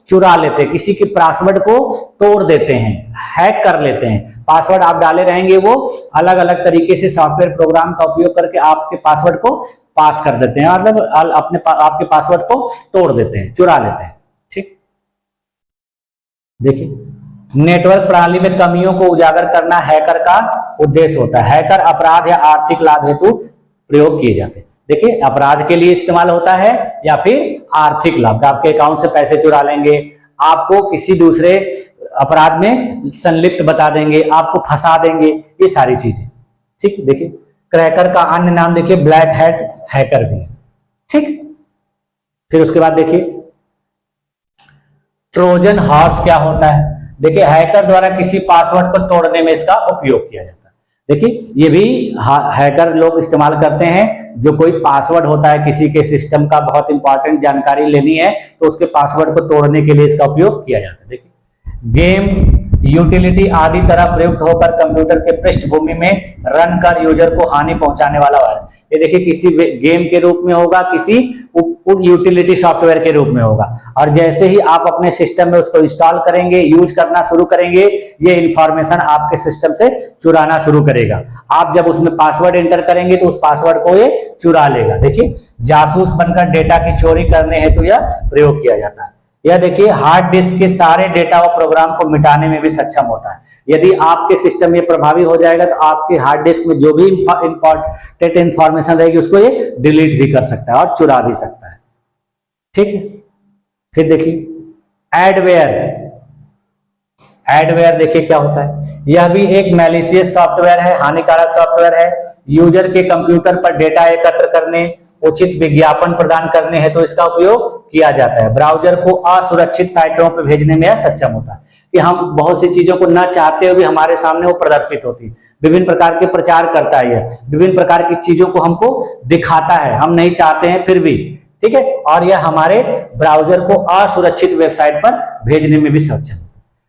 A: चुरा लेते हैं, किसी के पासवर्ड को तोड़ देते हैं, हैक कर लेते हैं। पासवर्ड आप डाले रहेंगे, वो अलग अलग तरीके से सॉफ्टवेयर प्रोग्राम का उपयोग करके आपके पासवर्ड को पास कर देते हैं, मतलब आपके पासवर्ड को तोड़ देते हैं, चुरा लेते हैं। ठीक, देखिए नेटवर्क प्रणाली में कमियों को उजागर करना हैकर का उद्देश्य होता है। हैकर अपराध या आर्थिक लाभ हेतु प्रयोग किए जाते हैं। देखिए अपराध के लिए इस्तेमाल होता है या फिर आर्थिक लाभ, आपके अकाउंट से पैसे चुरा लेंगे, आपको किसी दूसरे अपराध में संलिप्त बता देंगे, आपको फंसा देंगे, ये सारी चीजें। ठीक, देखिए क्रैकर का अन्य नाम देखिए ब्लैक हैट हैकर भी है। ठीक, फिर उसके बाद देखिए ट्रोजन हॉर्स क्या होता है। देखिए हैकर द्वारा किसी पासवर्ड को तोड़ने में इसका उपयोग किया जाता है। देखिए ये भी हैकर लोग इस्तेमाल करते हैं, जो कोई पासवर्ड होता है किसी के सिस्टम का, बहुत इंपॉर्टेंट जानकारी लेनी है तो उसके पासवर्ड को तोड़ने के लिए इसका उपयोग किया जाता है। देखिए गेम, यूटिलिटी आदि तरह प्रयुक्त होकर कंप्यूटर के पृष्ठभूमि में रन कर यूजर को हानि पहुंचाने वाला वायरस। ये देखिए किसी गेम के रूप में होगा, किसी यूटिलिटी सॉफ्टवेयर के रूप में होगा, और जैसे ही आप अपने सिस्टम में उसको इंस्टॉल करेंगे, यूज करना शुरू करेंगे, ये इंफॉर्मेशन आपके सिस्टम से चुराना शुरू करेगा। आप जब उसमें पासवर्ड एंटर करेंगे तो उस पासवर्ड को ये चुरा लेगा। देखिए जासूस बनकर डेटा की चोरी करने हेतु यह प्रयोग किया जाता है। यह देखिए हार्ड डिस्क के सारे डेटा और प्रोग्राम को मिटाने में भी सक्षम होता है। यदि आपके सिस्टम ये प्रभावी हो जाएगा तो आपके हार्ड डिस्क में जो भी इंपॉर्टेंट इंफॉर्मेशन रहेगी उसको ये डिलीट भी कर सकता है और चुरा भी सकता है। ठीक है, फिर देखिए एडवेयर। एडवेयर देखिए क्या होता है, यह भी एक मैलिशियस सॉफ्टवेयर है, हानिकारक सॉफ्टवेयर है। यूजर के कंप्यूटर पर डेटा एकत्र करने, उचित विज्ञापन प्रदान करने हेतु तो इसका उपयोग किया जाता है। ब्राउजर को असुरक्षित साइटों पर भेजने में सक्षम होता है कि हम बहुत सी चीजों को न चाहते हुए भी हमारे सामने वो प्रदर्शित होती है। विभिन्न प्रकार के प्रचार करता है, विभिन्न प्रकार की चीजों को हमको दिखाता है, हम नहीं चाहते हैं फिर भी। ठीक है, और यह हमारे ब्राउजर को असुरक्षित वेबसाइट पर भेजने में भी सक्षम है।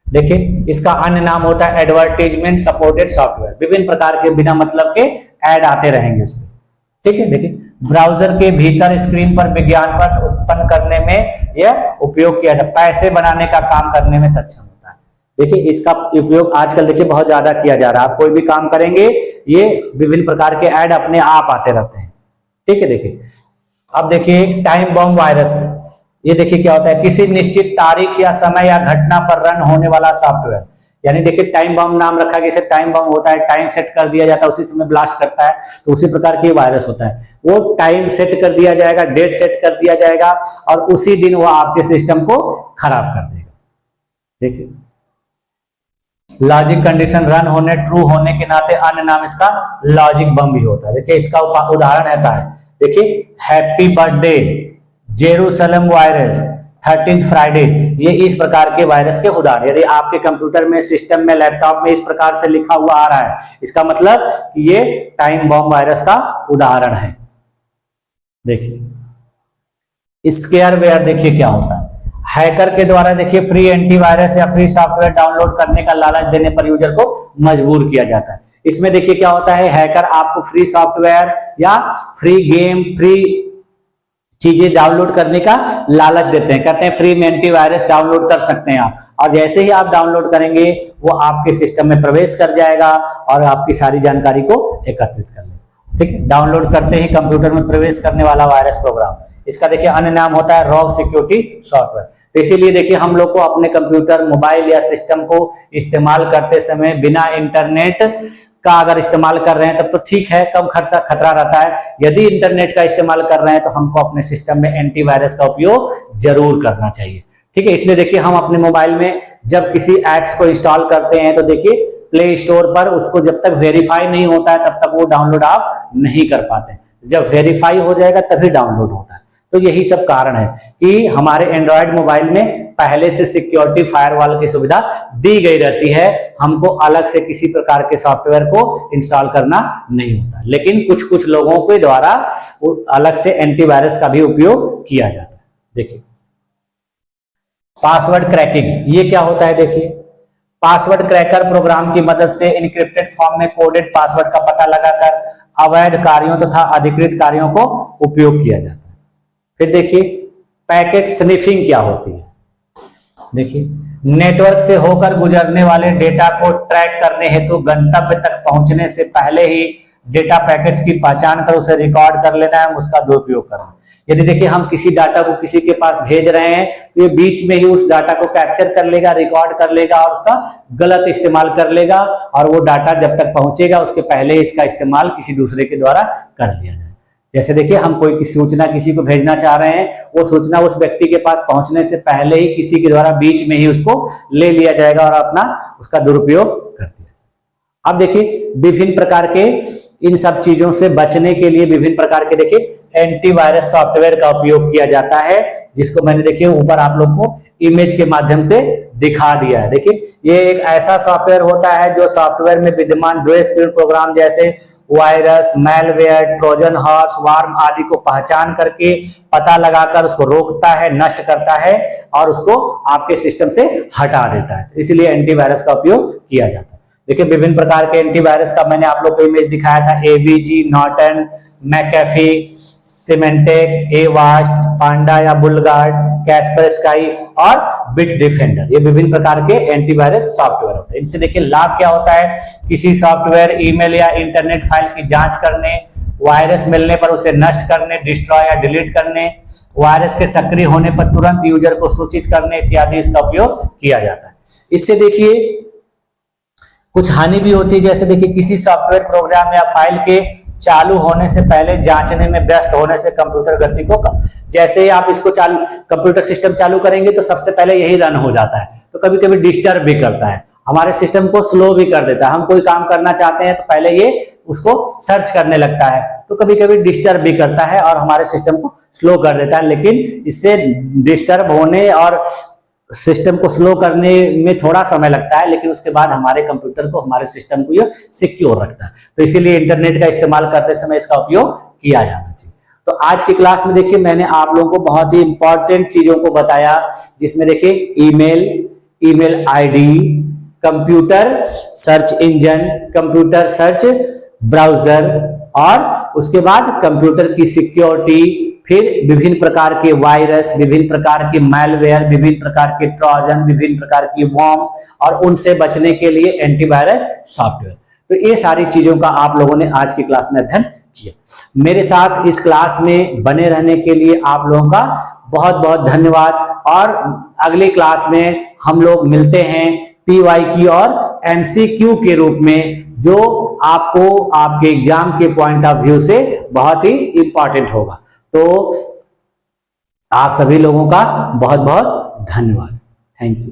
A: देखिए इसका अन्य नाम होता है एडवर्टाइजमेंट सपोर्टेड सॉफ्टवेयर। विभिन्न प्रकार के बिना मतलब के ऐड आते रहेंगे उसमें। ठीक है, देखिए ब्राउजर के भीतर स्क्रीन पर विज्ञापन उत्पन्न करने में यह उपयोग किया जाता है, पैसे बनाने का काम करने में सक्षम होता है। देखिए इसका उपयोग आजकल देखिए बहुत ज्यादा किया जा रहा है। आप कोई भी काम करेंगे ये विभिन्न प्रकार के ऐड अपने आप आते रहते हैं। ठीक है, देखिए अब देखिए टाइम बम वायरस। ये देखिए क्या होता है, किसी निश्चित तारीख या समय या घटना पर रन होने वाला सॉफ्टवेयर। यानी देखिए टाइम बम नाम रखा, जैसे टाइम बम होता है, टाइम सेट कर दिया जाता है, उसी समय ब्लास्ट करता है, तो उसी प्रकार के वायरस होता है। वो टाइम सेट कर दिया जाएगा, डेट सेट कर दिया जाएगा और उसी दिन वो आपके सिस्टम को खराब कर देगा। देखिए लॉजिक कंडीशन रन होने, ट्रू होने के नाते अन्य नाम इसका लॉजिक बम भी होता है। देखिए इसका उदाहरण रहता है, देखिए happy birthday, Jerusalem virus, 13th Friday, ये इस प्रकार के वायरस के उदाहरण। यदि आपके कंप्यूटर में, सिस्टम में, लैपटॉप में इस प्रकार से लिखा हुआ आ रहा है, इसका मतलब कि ये टाइम बम वायरस का उदाहरण है। देखिए स्केयरवेयर देखिए क्या होता है, हैकर के द्वारा देखिए फ्री एंटीवायरस या फ्री सॉफ्टवेयर डाउनलोड करने का लालच देने पर यूजर को मजबूर किया जाता है। इसमें देखिए क्या होता है, हैकर आपको फ्री सॉफ्टवेयर या फ्री गेम, फ्री चीजें डाउनलोड करने का लालच देते हैं, कहते हैं फ्री में एंटीवायरस डाउनलोड कर सकते हैं आप, और जैसे ही आप डाउनलोड करेंगे वो आपके सिस्टम में प्रवेश कर जाएगा और आपकी सारी जानकारी को एकत्रित कर लेगा। ठीक है, डाउनलोड करते ही कंप्यूटर में प्रवेश करने वाला वायरस प्रोग्राम। इसका देखिए अन्य नाम होता है रॉग सिक्योरिटी सॉफ्टवेयर। तो इसीलिए देखिए हम लोग को अपने कंप्यूटर, मोबाइल या सिस्टम को इस्तेमाल करते समय बिना इंटरनेट का अगर इस्तेमाल कर रहे हैं तब तो ठीक है, कम खतरा रहता है। यदि इंटरनेट का इस्तेमाल कर रहे हैं तो हमको अपने सिस्टम में एंटीवायरस का उपयोग जरूर करना चाहिए। ठीक है। इसलिए देखिए हम अपने मोबाइल में जब किसी एप्स को इंस्टॉल करते हैं तो देखिए प्ले स्टोर पर उसको जब तक वेरीफाई नहीं होता है तब तक वो डाउनलोड आप नहीं कर पाते। जब वेरीफाई हो जाएगा तभी डाउनलोड होता है। तो यही सब कारण है कि हमारे एंड्रॉयड मोबाइल में पहले से सिक्योरिटी फायरवॉल की सुविधा दी गई रहती है, हमको अलग से किसी प्रकार के सॉफ्टवेयर को इंस्टॉल करना नहीं होता। लेकिन कुछ कुछ लोगों के द्वारा अलग से एंटीवायरस का भी उपयोग किया जाता है। देखिए पासवर्ड क्रैकिंग, ये क्या होता है? देखिए पासवर्ड क्रैकर प्रोग्राम की मदद से इनक्रिप्टेड फॉर्म में कोडेड पासवर्ड का पता लगाकर अवैध कार्यों तथा अधिकृत कार्यों को उपयोग किया जाता है। फिर देखिए पैकेट स्निफिंग क्या होती है? देखिए नेटवर्क से होकर गुजरने वाले डेटा को ट्रैक करने हेतु गंतव्य तक पहुंचने से पहले ही डेटा पैकेट्स की पहचान कर उसे रिकॉर्ड कर लेना है, उसका दुरुपयोग करना। यदि देखिए हम किसी डाटा को किसी के पास भेज रहे हैं तो ये बीच में ही उस डाटा को कैप्चर कर लेगा, रिकॉर्ड कर लेगा और उसका गलत इस्तेमाल कर लेगा, और वो डाटा जब तक पहुंचेगा उसके पहले इसका इस्तेमाल किसी दूसरे के द्वारा कर लिया जाए। जैसे देखिए हम कोई सूचना किसी को भेजना चाह रहे हैं, वो सूचना उस व्यक्ति के पास पहुंचने से पहले ही किसी के द्वारा बीच में ही उसको ले लिया जाएगा और अपना उसका दुरुपयोग कर दिया। अब देखिए विभिन्न प्रकार के इन सब चीजों से बचने के लिए विभिन्न प्रकार के देखिए एंटीवायरस सॉफ्टवेयर का उपयोग किया जाता है, जिसको मैंने देखिए ऊपर आप लोग को इमेज के माध्यम से दिखा दिया है। देखिए ये एक ऐसा सॉफ्टवेयर होता है जो सॉफ्टवेयर में विद्यमान ड्रेसप्रिंट प्रोग्राम जैसे virus, malware, Trojan horse, warm आदि को पहचान करके पता लगाकर उसको रोकता है, नष्ट करता है और उसको आपके सिस्टम से हटा देता है। इसलिए एंटीवायरस का उपयोग किया जाता है। देखिए विभिन्न प्रकार के एंटीवायरस का मैंने आप लोग को इमेज दिखाया था, AVG, Norton, McAfee, Symantec, Avast, Panda या बुलगार्ड, कैस्परस्काई और बिट डिफेंडर, ये विभिन्न प्रकार के एंटीवायरस सॉफ्टवेयर होते हैं। इनसे देखिए लाभ क्या होता है? किसी सॉफ्टवेयर, ईमेल या इंटरनेट फाइल की जांच करने, वायरस मिलने पर उसे नष्ट करने, डिस्ट्रॉय या डिलीट करने, वायरस के सक्रिय होने पर तुरंत यूजर को सूचित करने इत्यादि इसका उपयोग किया जाता है। इससे देखिए कुछ हानि भी होती है, जैसे देखिए किसी सॉफ्टवेयर, प्रोग्राम या फाइल के चालू होने से पहले जांचने में व्यस्त होने से कंप्यूटर गति को, जैसे ही आप इसको कंप्यूटर सिस्टम चालू करेंगे तो सबसे पहले यही रन हो जाता है, तो कभी कभी डिस्टर्ब भी करता है, हमारे सिस्टम को स्लो भी कर देता है। हम कोई काम करना चाहते हैं तो पहले ये उसको सर्च करने लगता है, तो कभी कभी डिस्टर्ब भी करता है और हमारे सिस्टम को स्लो कर देता है। लेकिन इससे डिस्टर्ब होने और सिस्टम को स्लो करने में थोड़ा समय लगता है, लेकिन उसके बाद हमारे कंप्यूटर को, हमारे सिस्टम को यह सिक्योर रखता है। तो इसीलिए इंटरनेट का इस्तेमाल करते समय इसका उपयोग किया जाना चाहिए। तो आज की क्लास में देखिए मैंने आप लोगों को बहुत ही इंपॉर्टेंट चीजों को बताया, जिसमें देखिए email ID, computer search engine, computer search browser और उसके बाद कंप्यूटर की सिक्योरिटी, फिर विभिन्न प्रकार के वायरस, विभिन्न प्रकार के मैलवेयर, विभिन्न प्रकार के ट्रोजन, विभिन्न प्रकार की वॉर्म और उनसे बचने के लिए एंटीवायरस सॉफ्टवेयर। तो ये सारी चीजों का आप लोगों ने आज की क्लास में अध्ययन किया। मेरे साथ इस क्लास में बने रहने के लिए आप लोगों का बहुत बहुत धन्यवाद, और अगली क्लास में हम लोग मिलते हैं PYQ और MCQ के रूप में, जो आपको आपके एग्जाम के पॉइंट ऑफ व्यू से बहुत ही इंपॉर्टेंट होगा। तो आप सभी लोगों का बहुत बहुत धन्यवाद। Thank you.